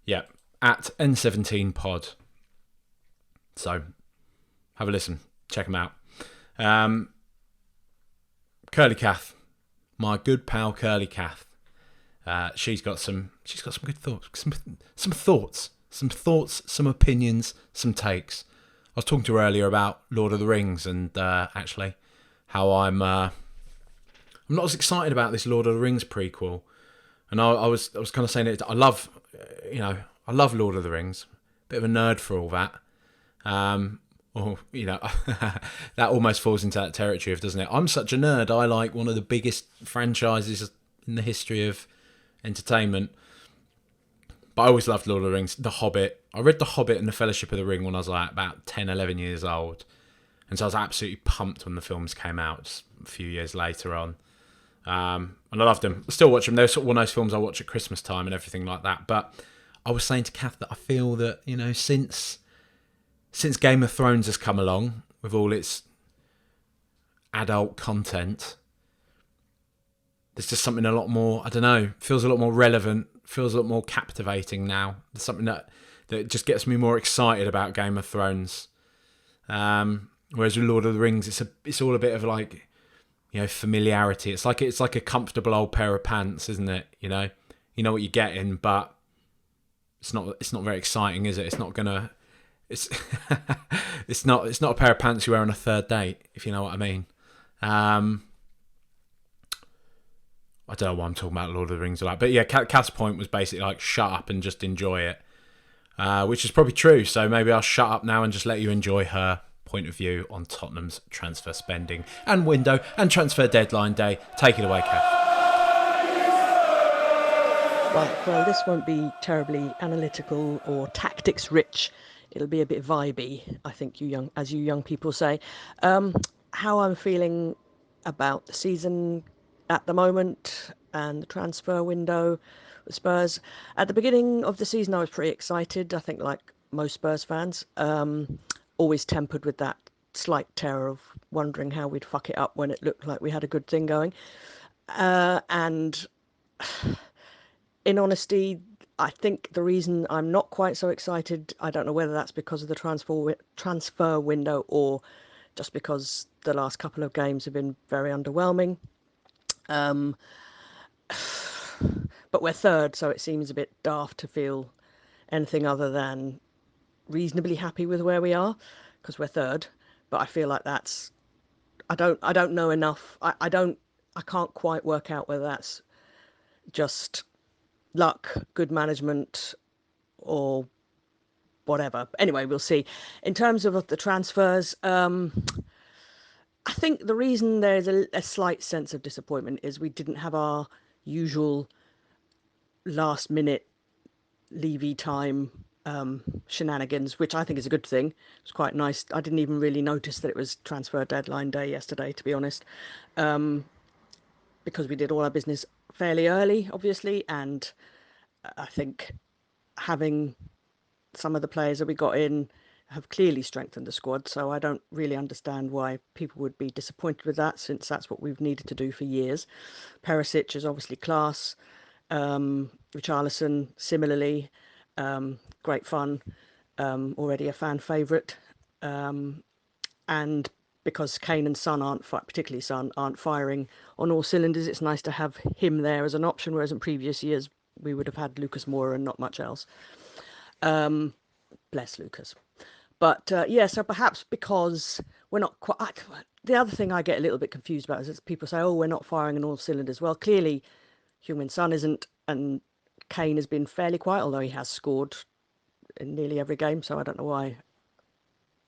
Yeah, at N17 pod. So have a listen. Check them out. Curly Cath, my good pal Curly Cath. She's got some good thoughts. Some thoughts, some opinions, some takes. I was talking to her earlier about Lord of the Rings, and actually how I'm not as excited about this Lord of the Rings prequel. And I was kind of saying it. I love Lord of the Rings. Bit of a nerd for all that. Or, you know, that almost falls into that territory of, doesn't it? I'm such a nerd. I like one of the biggest franchises in the history of entertainment. But I always loved Lord of the Rings. The Hobbit. I read The Hobbit and The Fellowship of the Ring when I was like about 10, 11 years old. And so I was absolutely pumped when the films came out just a few years later on. And I loved them. I still watch them. They're sort of one of those films I watch at Christmas time and everything like that. But I was saying to Kath that I feel that, you know, since Game of Thrones has come along with all its adult content, there's just something a lot more, I don't know, feels a lot more relevant, feels a lot more captivating now. There's something that just gets me more excited about Game of Thrones. Whereas with Lord of the Rings, it's all a bit of like, you know, familiarity. It's like a comfortable old pair of pants, isn't it? You know what you're getting, but it's not very exciting, is it? It's not gonna. It's it's not a pair of pants you wear on a third date, if you know what I mean. I don't know why I'm talking about Lord of the Rings a lot, but yeah, Kath's point was basically like, shut up and just enjoy it, which is probably true. So maybe I'll shut up now and just let you enjoy her point of view on Tottenham's transfer spending and window and transfer deadline day. Take it away, Kath. Right, well, this won't be terribly analytical or tactics rich. It'll be a bit vibey, I think, you young people say. How I'm feeling about the season at the moment and the transfer window with Spurs. At the beginning of the season, I was pretty excited, I think, like most Spurs fans. Always tempered with that slight terror of wondering how we'd fuck it up when it looked like we had a good thing going. And in honesty, I think the reason I'm not quite so excited, I don't know whether that's because of the transfer window or just because the last couple of games have been very underwhelming. But we're third, so it seems a bit daft to feel anything other than reasonably happy with where we are, because we're third. But I feel like that's, I don't know enough. I can't quite work out whether that's just luck, good management, or whatever. Anyway, we'll see. In terms of the transfers, I think the reason there's a slight sense of disappointment is we didn't have our usual last minute Levy time shenanigans, which I think is a good thing. It's quite nice. I didn't even really notice that it was transfer deadline day yesterday, to be honest, because we did all our business fairly early, obviously, and I think having some of the players that we got in have clearly strengthened the squad, so I don't really understand why people would be disappointed with that, since that's what we've needed to do for years. Perisic is obviously class. Richarlison, similarly, great fun. Already a fan favourite. And because Kane and Son particularly Son, aren't firing on all cylinders, it's nice to have him there as an option, whereas in previous years we would have had Lucas Moura and not much else. Bless Lucas. But yeah, so perhaps because we're not quite... The other thing I get a little bit confused about is people say, oh, we're not firing on all cylinders. Well, clearly Heung-min Son isn't, and Kane has been fairly quiet, although he has scored in nearly every game, so I don't know why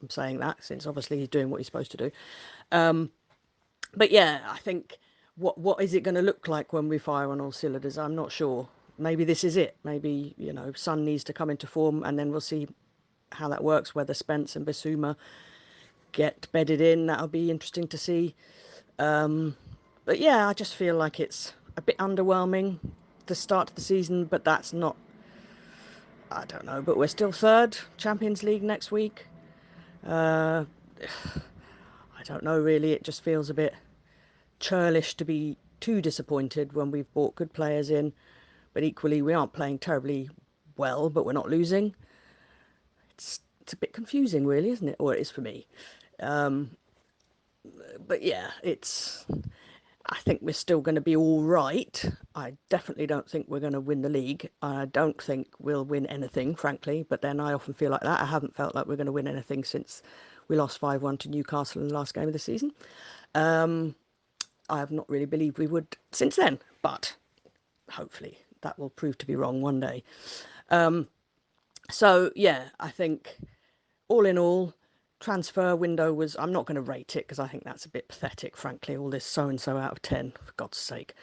I'm saying that, since obviously he's doing what he's supposed to do. But yeah, I think what is it going to look like when we fire on all cylinders? I'm not sure. Maybe this is it. Maybe, Son needs to come into form, and then we'll see how that works, whether Spence and Bissouma get bedded in. That'll be interesting to see. But yeah, I just feel like it's a bit underwhelming, the start of the season, but that's not... I don't know, but we're still third. Champions League next week. I don't know, really. It just feels a bit churlish to be too disappointed when we've bought good players in, but equally we aren't playing terribly well, but we're not losing. It's a bit confusing, really, isn't it? Or it is for me. But yeah, I think we're still going to be all right. I definitely don't think we're going to win the league. I don't think we'll win anything, frankly, but then I often feel like that. I haven't felt like we're going to win anything since we lost 5-1 to Newcastle in the last game of the season. I have not really believed we would since then, but hopefully that will prove to be wrong one day. So yeah, I think all in all, transfer window was... I'm not going to rate it because I think that's a bit pathetic, frankly, all this so-and-so out of 10, for God's sake.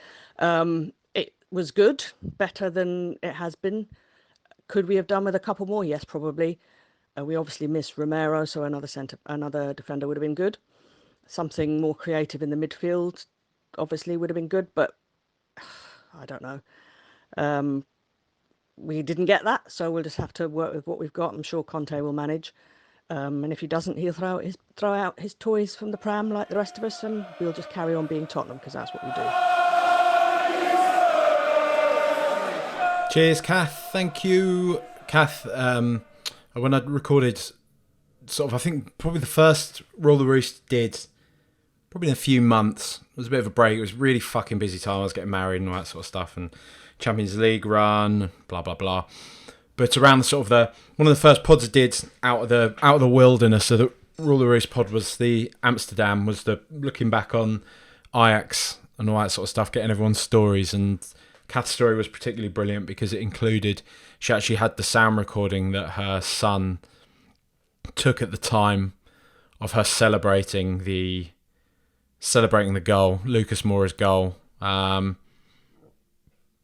It was good, better than it has been. Could we have done with a couple more? Yes, probably. We obviously missed Romero, so another defender would have been good. Something more creative in the midfield obviously would have been good, but I don't know. We didn't get that, so we'll just have to work with what we've got. I'm sure Conte will manage. And if he doesn't, he'll throw out his toys from the pram like the rest of us, and we'll just carry on being Tottenham, because that's what we do. Cheers, Kath. Thank you, Kath. When I recorded, I think probably the first Roll the Roost did, probably in a few months. It was a bit of a break. It was really fucking busy time. I was getting married and all that sort of stuff, and Champions League run, blah blah blah. But around one of the first pods I did out of the wilderness, so the Roll the Roost pod was the Amsterdam, was the looking back on Ajax and all that sort of stuff, getting everyone's stories. And Kath's story was particularly brilliant because it included, she actually had the sound recording that her son took at the time of her celebrating the goal, Lucas Moura's goal.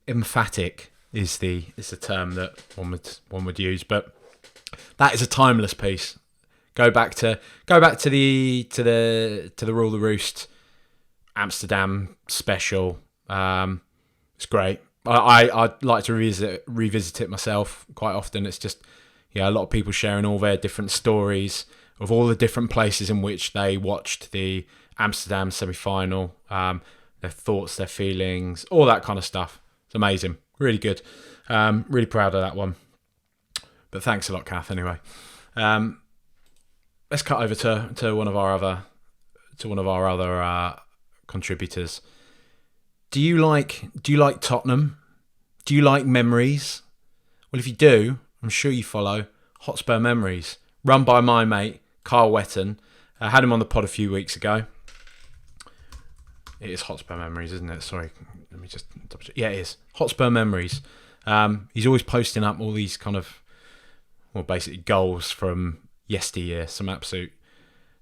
Emphatic is the term that one would use, but that is a timeless piece. Go back to the Rule the Roost Amsterdam special. It's great. I'd like to revisit it myself quite often. It's just, a lot of people sharing all their different stories of all the different places in which they watched the Amsterdam semi-final, their thoughts, their feelings, all that kind of stuff. It's amazing. Really good. Really proud of that one. But thanks a lot, Kath, anyway. Let's cut over to one of our other contributors. Do you like Tottenham? Do you like memories? Well, if you do, I'm sure you follow, Hotspur Memories, run by my mate, Kyle Wetton. I had him on the pod a few weeks ago. It is Hotspur Memories, isn't it? Sorry, let me just double check. Yeah, it is. Hotspur Memories. He's always posting up all these kind of, well, basically goals from yesteryear, some absolute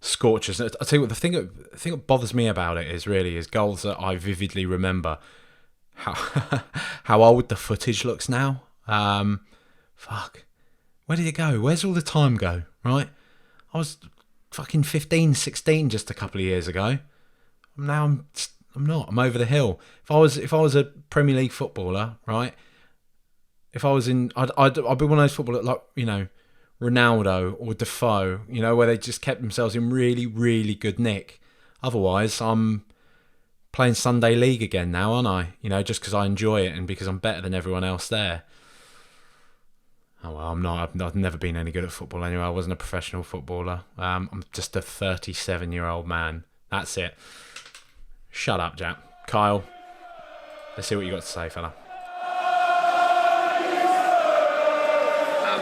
scorchers. I tell you what, the thing that bothers me about it is goals that I vividly remember. How old the footage looks now. Fuck. Where did it go? Where's all the time go? Right? I was fucking 15, 16 just a couple of years ago. Now I'm not. I'm over the hill. If I was a Premier League footballer, right? If I was I'd be one of those footballers like, you know, Ronaldo or Defoe, you know, where they just kept themselves in really, really good nick. Otherwise, I'm playing Sunday League again now, aren't I? You know, just because I enjoy it and because I'm better than everyone else there. Oh, well, I'm not. I've never been any good at football anyway. I wasn't a professional footballer. I'm just a 37-year-old man. That's it. Shut up, Jack. Kyle, let's see what you got to say, fella.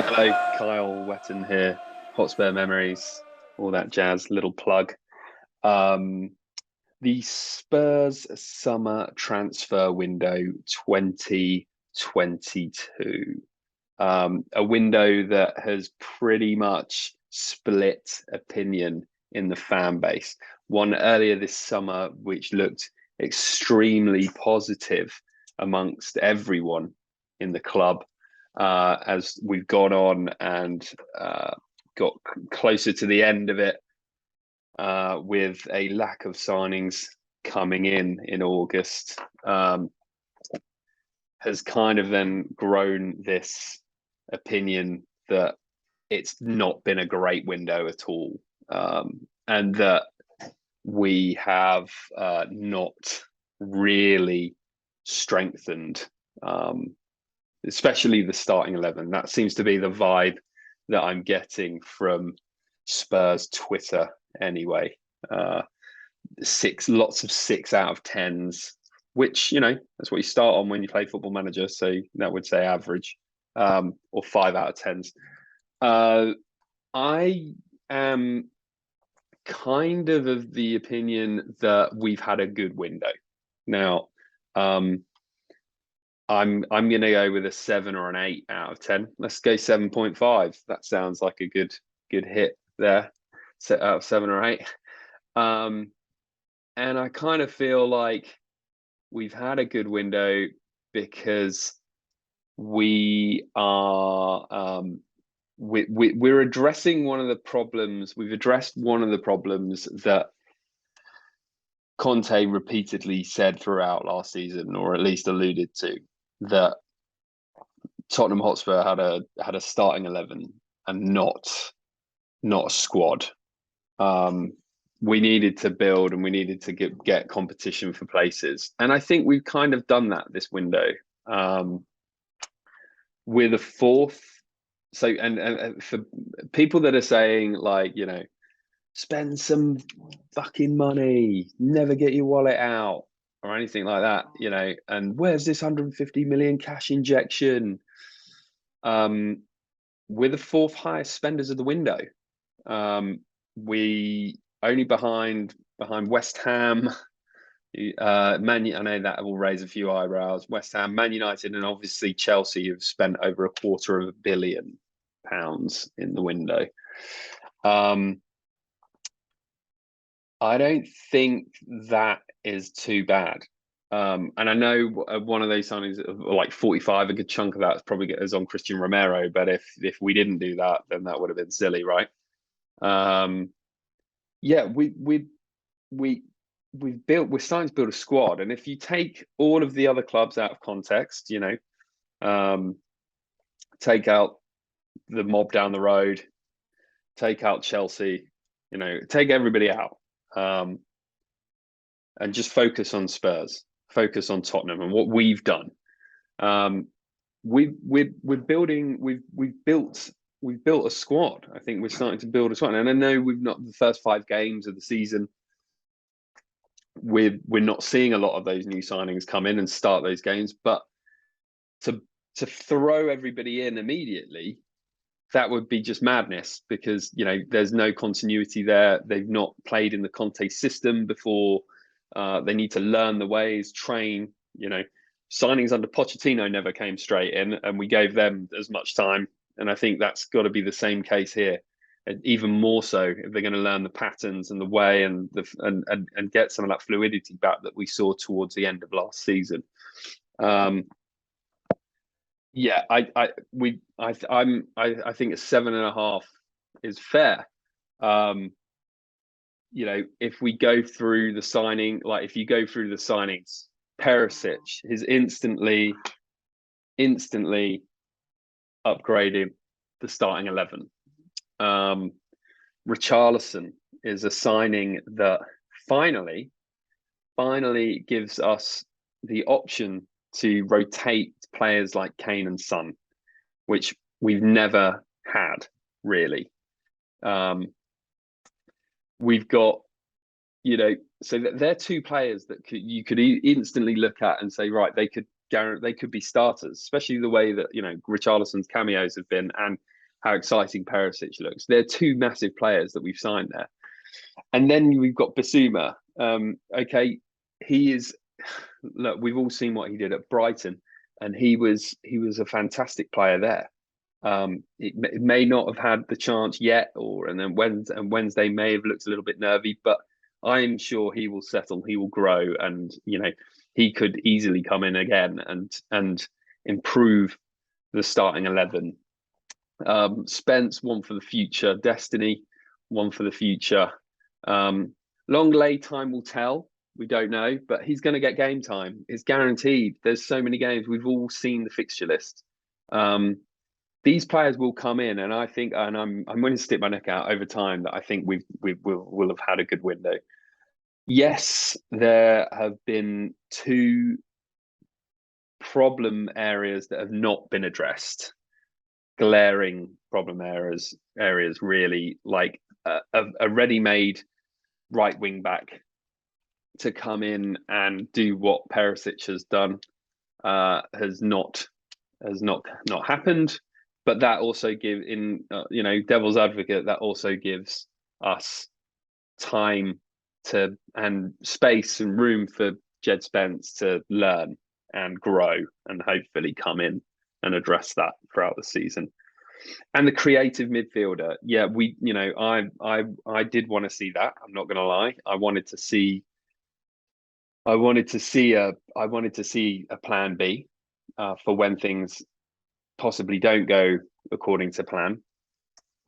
Hello, Kyle Wetton here. Hotspur Memories, all that jazz, little plug. The Spurs summer transfer window 2022. A window that has pretty much split opinion in the fan base. One earlier this summer, which looked extremely positive amongst everyone in the club. As we've gone on and got closer to the end of it, with a lack of signings coming in August, has kind of then grown this opinion that it's not been a great window at all, and that we have not really strengthened, especially the starting 11. That seems to be the vibe that I'm getting from Spurs Twitter anyway. Lots of 6 out of 10s, which, you know, that's what you start on when you play Football Manager. So that would say average, or 5 out of 10s. I am kind of the opinion that we've had a good window. Now, I'm going to go with a 7 or an 8 out of 10. Let's go 7.5. That sounds like a good hit there. Set out of 7 or 8. And I kind of feel like we've had a good window because we are we're addressing one of the problems. We've addressed one of the problems that Conte repeatedly said throughout last season, or at least alluded to, that Tottenham Hotspur had a starting 11 and not a squad. We needed to build and we needed to get competition for places, and I think we've kind of done that this window. We're the fourth. So, and for people that are saying, like, you know, spend some fucking money, never get your wallet out or anything like that, you know, and where's this 150 million cash injection? We're the fourth highest spenders of the window. We only behind West Ham, I know that will raise a few eyebrows. West Ham, Man United, and obviously Chelsea have spent over £250 million in the window. I don't think that is too bad. And I know one of those signings, like 45, a good chunk of that is probably is on Christian Romero. But if we didn't do that, then that would have been silly, right? Yeah, we're starting to build a squad, and if you take all of the other clubs out of context, you know, take out the mob down the road, take out Chelsea, you know, take everybody out, and just focus on Spurs, focus on Tottenham and what we've done. We're building. We've built a squad. I think we're starting to build a squad, and I know we've not the first 5 games of the season. We're not seeing a lot of those new signings come in and start those games, but to throw everybody in immediately that would be just madness, because there's no continuity there. They've not played in the Conte system before. They need to learn the ways, train. Signings under Pochettino never came straight in, and we gave them as much time. And I think that's got to be the same case here, and even more so if they're going to learn the patterns and the way and get some of that fluidity back that we saw towards the end of last season. Yeah, I think a 7.5 is fair. If we go through the signing, if you go through the signings, Perisic is instantly upgrading the starting 11. Richarlison is a signing that finally gives us the option to rotate players like Kane and Son, which we've never had really. We've got, so they're two players that you could instantly look at and say, right, they could be starters, especially the way that Richarlison's cameos have been and how exciting Perisic looks. They're two massive players that we've signed there. And then we've got Bissouma. Okay, he is. Look, we've all seen what he did at Brighton, and he was a fantastic player there. It may not have had the chance yet, and Wednesday may have looked a little bit nervy, but I'm sure he will settle, he will grow, and he could easily come in again and improve the starting 11. Spence, one for the future. Destiny, one for the future. Longley, time will tell. We don't know, but he's going to get game time. It's guaranteed. There's so many games. We've all seen the fixture list. These players will come in, and I think, and I'm going to stick my neck out over time, that I think we'll have had a good window. Yes, there have been two problem areas that have not been addressed. Glaring problem areas really, like a ready-made right wing back to come in and do what Perisic has done has not happened. But that also devil's advocate, that also gives us time and space and room for Jed Spence to learn and grow and hopefully come in and address that throughout the season. And the creative midfielder, yeah, I did want to see that. I'm not going to lie. I wanted to see a plan B for when things possibly don't go according to plan,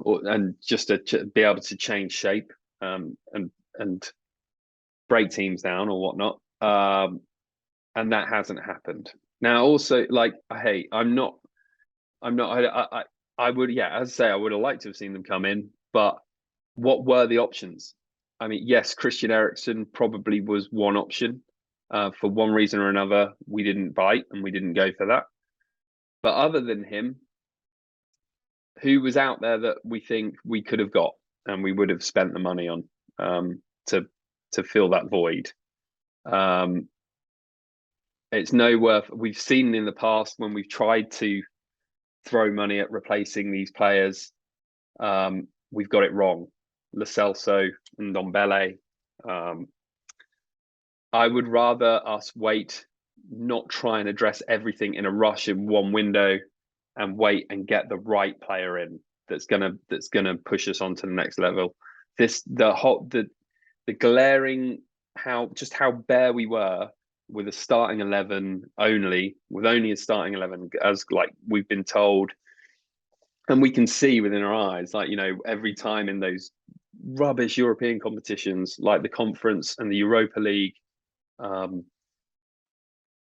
and just to be able to change shape and break teams down or whatnot. And that hasn't happened. Now, also, I would, as I say, I would have liked to have seen them come in, but what were the options? I mean, yes, Christian Eriksen probably was one option. For one reason or another, we didn't bite and we didn't go for that. But other than him, who was out there that we think we could have got and we would have spent the money on to fill that void? It's no worth. We've seen in the past when we've tried to throw money at replacing these players, we've got it wrong. Lo Celso and Ndombele. I would rather us wait, not try and address everything in a rush in one window, and wait and get the right player in that's gonna push us on to the next level. The glaring how bare we were with a starting 11 with only a starting 11, as we've been told, and we can see within our eyes, every time in those rubbish European competitions like the Conference and the Europa League,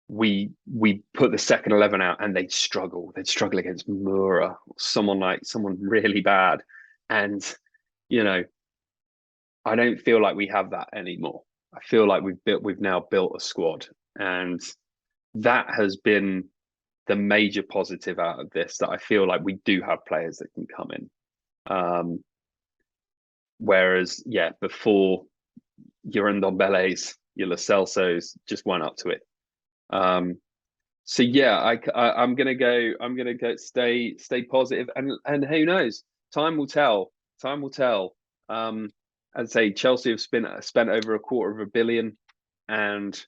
we put the second 11 out and they'd struggle against Mura, someone really bad, and I don't feel like we have that anymore. I feel like we've now built a squad, and that has been the major positive out of this, that I feel like we do have players that can come in. Whereas, before, your Ndombele's, your Lo Celso's just weren't up to it. So yeah, I'm gonna go. I'm gonna go. Stay positive, and who knows? Time will tell. Time will tell. I'd say Chelsea have spent over £250 million, and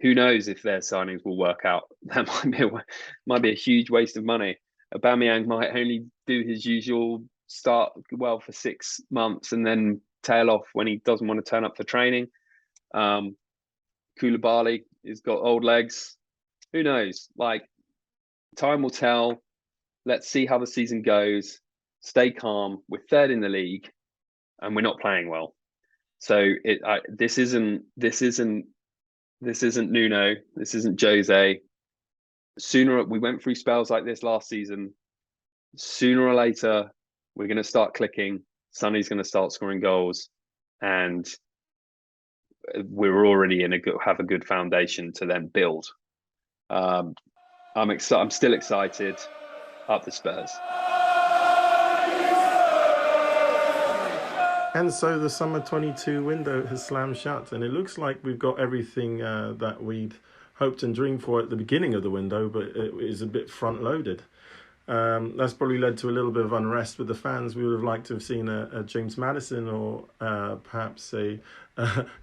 who knows if their signings will work out? That might be a huge waste of money. Aubameyang might only do his usual start well for 6 months and then tail off when he doesn't want to turn up for training. Koulibaly has got old legs. Who knows? Like, time will tell. Let's see how the season goes. Stay calm. We're third in the league, and we're not playing well. So this isn't Nuno. This isn't Jose. We went through spells like this last season. Sooner or later, we're going to start clicking. Sonny's going to start scoring goals, and we're already have a good foundation to then build. I'm still excited. Up the Spurs. And so the summer 22 window has slammed shut, and it looks like we've got everything that we'd hoped and dreamed for at the beginning of the window, but it is a bit front-loaded. That's probably led to a little bit of unrest with the fans. We would have liked to have seen a James Maddison or perhaps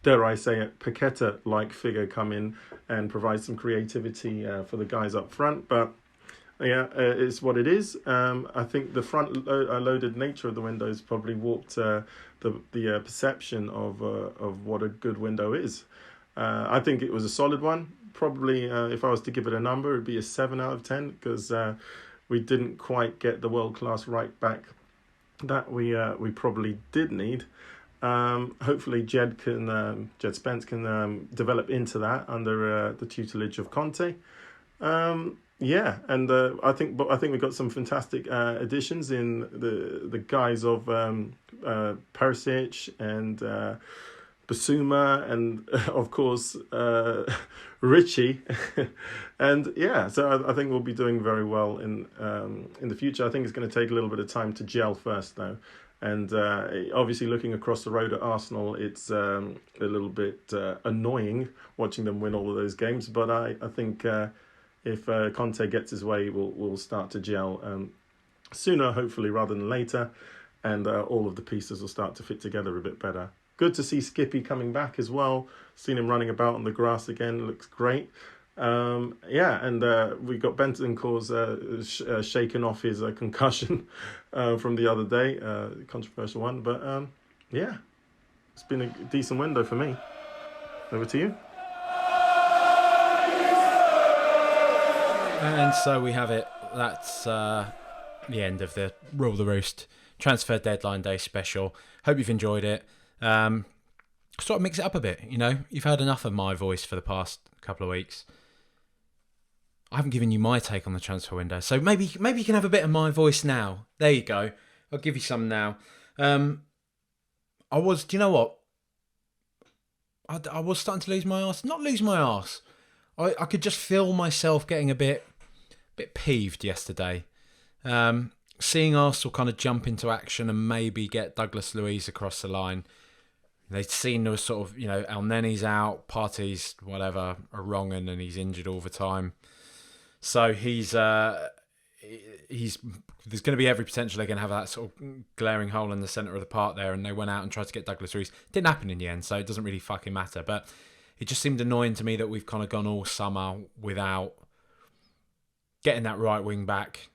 dare I say, a Paqueta-like figure come in and provide some creativity for the guys up front, but yeah, it's what it is. I think the front-loaded nature of the windows probably warped the perception of what a good window is. I think it was a solid one. Probably, if I was to give it a number, it'd be a 7 out of 10 because we didn't quite get the world-class right back that we probably did need. Hopefully, Jed Spence can develop into that under the tutelage of Conte. Yeah, and I think we've got some fantastic additions in the guise of Perisic and Basuma and of course Richie, and yeah, so I think we'll be doing very well in the future. I think it's going to take a little bit of time to gel first, though. And obviously, looking across the road at Arsenal, it's a little bit annoying watching them win all of those games. But I think. If Conte gets his way, we'll start to gel sooner, hopefully, rather than later, and all of the pieces will start to fit together a bit better. Good to see Skippy coming back as well. Seen him running about on the grass again. Looks great. Yeah, and we got Bentancur's shaken off his concussion from the other day, controversial one. But yeah, it's been a decent window for me. Over to you. And so we have it. That's the end of the Rule the Roost transfer deadline day special. Hope you've enjoyed it. Sort of mix it up a bit, you know. You've heard enough of my voice for the past couple of weeks. I haven't given you my take on the transfer window, so maybe you can have a bit of my voice now. There you go. I'll give you some now. Do you know what? I was starting to lose my arse. Not lose my arse. I could just feel myself getting a bit peeved yesterday. Seeing Arsenal kind of jump into action and maybe get Douglas Luiz across the line. They'd seen there was sort of, El Neni's out, Partey's whatever, a wrong and he's injured all the time. So there's going to be every potential they're going to have that sort of glaring hole in the centre of the park there, and they went out and tried to get Douglas Luiz. Didn't happen in the end, so it doesn't really fucking matter. But it just seemed annoying to me that we've kind of gone all summer without getting that right wing back.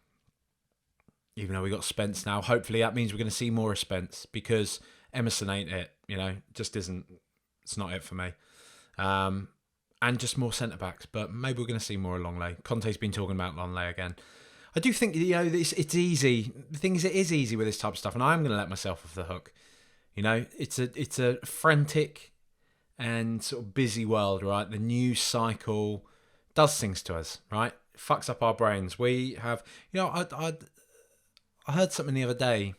Even though we got Spence now, hopefully that means we're going to see more of Spence, because Emerson ain't it, just isn't. It's not it for me. And just more centre backs, but maybe we're going to see more of Longley. Conte's been talking about Longley again. I do think it's easy. The thing is, it is easy with this type of stuff, and I'm going to let myself off the hook. It's a frantic and sort of busy world, right? The news cycle does things to us, right? It fucks up our brains. We have, I heard something the other day.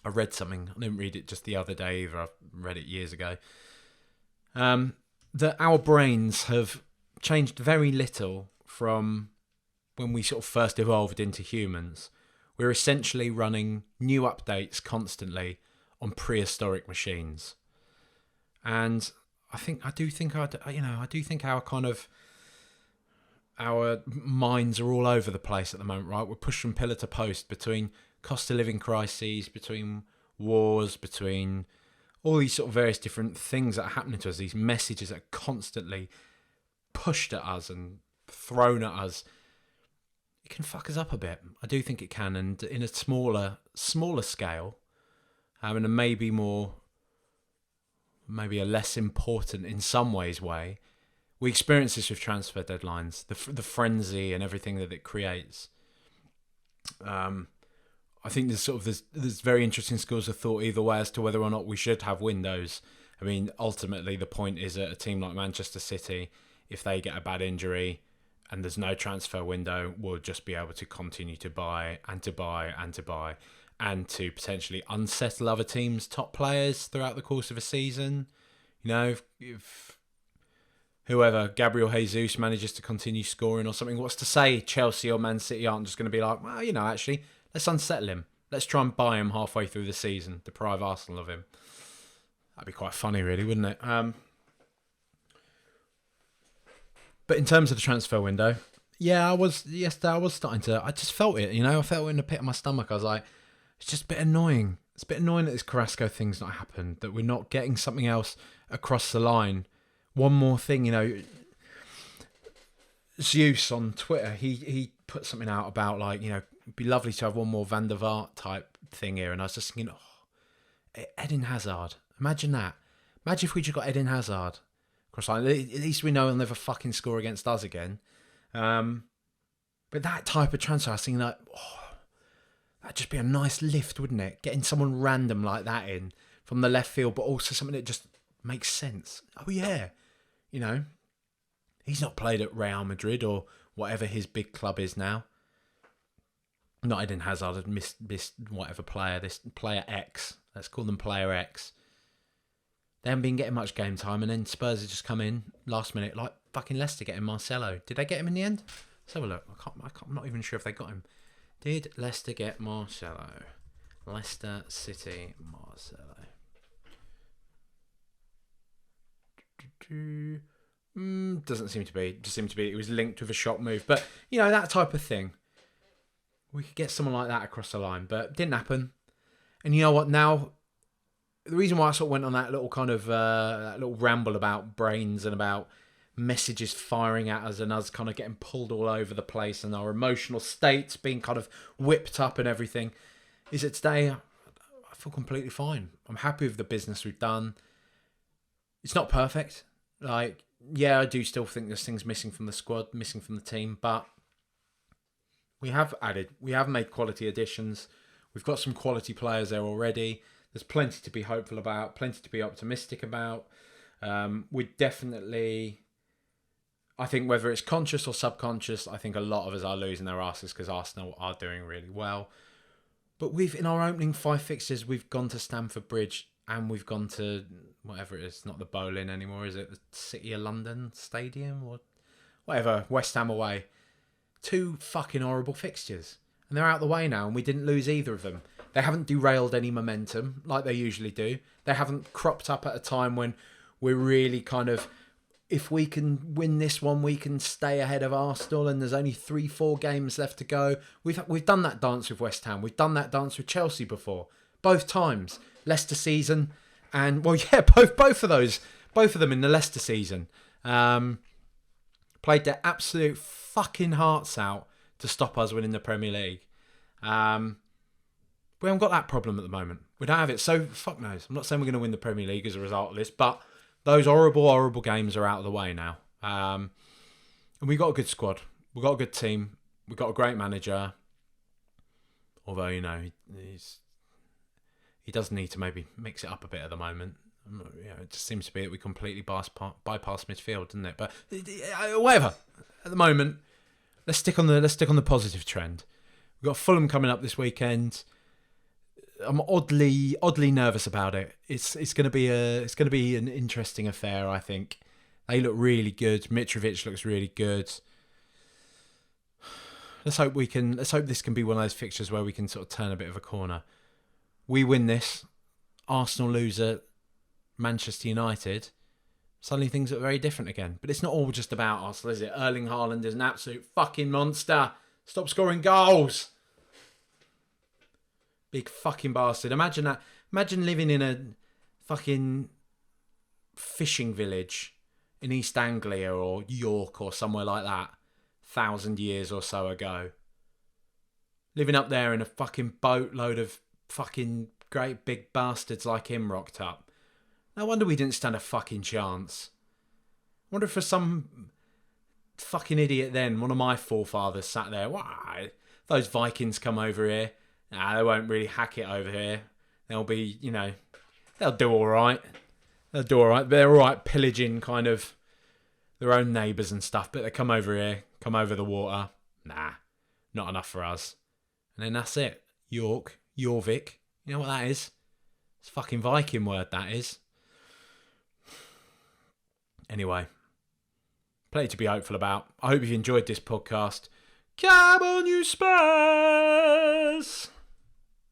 I read something. I didn't read it just the other day either. I read it years ago. That our brains have changed very little from when we sort of first evolved into humans. We're essentially running new updates constantly on prehistoric machines. And I do think our kind of our minds are all over the place at the moment, right? We're pushed from pillar to post between cost of living crises, between wars, between all these sort of various different things that are happening to us, these messages that are constantly pushed at us and thrown at us. It can fuck us up a bit. I do think it can, and in a smaller scale, and a maybe a less important in some ways way, we experience this with transfer deadlines, the frenzy and everything that it creates. I think there's very interesting schools of thought either way as to whether or not we should have windows. I mean, ultimately the point is that a team like Manchester City, if they get a bad injury and there's no transfer window, will just be able to continue to buy and to buy and to buy and to potentially unsettle other teams' top players throughout the course of a season. You know, if whoever, Gabriel Jesus, manages to continue scoring or something, what's to say Chelsea or Man City aren't just going to be like, well, you know, actually, let's unsettle him. Let's try and buy him halfway through the season, deprive Arsenal of him. That'd be quite funny, really, wouldn't it? But in terms of the transfer window, I was starting to, I just felt it, you know, I felt it in the pit of my stomach. I was like, it's just a bit annoying. It's a bit annoying that this Carrasco thing's not happened, that we're not getting something else across the line. One more thing, you know, Zeus on Twitter, he put something out about, like, you know, it'd be lovely to have one more Van der Vaart type thing here. And I was just thinking, Eden Hazard. Imagine that. Imagine if we just got Eden Hazard across the line. At least we know he'll never fucking score against us again. But that type of transfer, I was thinking, like, that'd just be a nice lift, wouldn't it? Getting someone random like that in from the left field, but also something that just makes sense. Oh, yeah. You know, he's not played at Real Madrid or whatever his big club is now. Not Eden Hazard had missed whatever player, this player X. Let's call them player X. They haven't been getting much game time, and then Spurs have just come in last minute, like fucking Leicester getting Marcelo. Did they get him in the end? Let's have a look. I'm not even sure if they got him. Did Leicester get Marcelo? Leicester City Marcelo. Doesn't seem to be. Just seemed to be. It was linked with a shot move, but you know, that type of thing. We could get someone like that across the line, but it didn't happen. And you know what? Now, the reason why I sort of went on that little kind of that little ramble about brains and about messages firing at us and us kind of getting pulled all over the place and our emotional states being kind of whipped up and everything, is that today I feel completely fine. I'm happy with the business we've done. It's not perfect. Like, yeah, I do still think there's things missing from the squad, missing from the team, but we have made quality additions. We've got some quality players there already. There's plenty to be hopeful about, plenty to be optimistic about. We definitely, I think whether it's conscious or subconscious, I think a lot of us are losing their asses because Arsenal are doing really well. But in our opening 5 fixtures, we've gone to Stamford Bridge and we've gone to whatever it is, not the Bowling anymore, is it the City of London Stadium or whatever, West Ham away. 2 fucking horrible fixtures. And they're out the way now and we didn't lose either of them. They haven't derailed any momentum like they usually do. They haven't cropped up at a time when we're really kind of, if we can win this one, we can stay ahead of Arsenal and there's only 3-4 games left to go. We've done that dance with West Ham. We've done that dance with Chelsea before. Both times. Leicester season and, well, yeah, both of them in the Leicester season. Played their absolute fucking hearts out to stop us winning the Premier League. We haven't got that problem at the moment. We don't have it. So, fuck knows. I'm not saying we're going to win the Premier League as a result of this, but those horrible, horrible games are out of the way now. And we've got a good squad. We've got a good team. We've got a great manager. Although, you know, he does need to maybe mix it up a bit at the moment. You know, it just seems to be that we completely bypass midfield, doesn't it? But whatever. At the moment, let's stick on the positive trend. We've got Fulham coming up this weekend. I'm oddly nervous about it. It's going to be an interesting affair, I think. They look really good. Mitrovic looks really good. Let's hope this can be one of those fixtures where we can sort of turn a bit of a corner. We win this, Arsenal lose at Manchester United, suddenly things look very different again. But it's not all just about Arsenal, is it? Erling Haaland is an absolute fucking monster. Stop scoring goals. Big fucking bastard. Imagine that. Imagine living in a fucking fishing village in East Anglia or York or somewhere like that 1,000 years or so ago. Living up there in a fucking boatload of fucking great big bastards like him rocked up. No wonder we didn't stand a fucking chance. I wonder if for some fucking idiot then, one of my forefathers sat there, why? Those Vikings come over here. Nah, they won't really hack it over here. They'll be, they'll do all right. They'll do all right. They're all right pillaging kind of their own neighbours and stuff, but they come over here, come over the water. Nah, not enough for us. And then that's it. Jorvik. You know what that is? It's a fucking Viking word, that is. Anyway, plenty to be hopeful about. I hope you've enjoyed this podcast. Come on, you Spurs!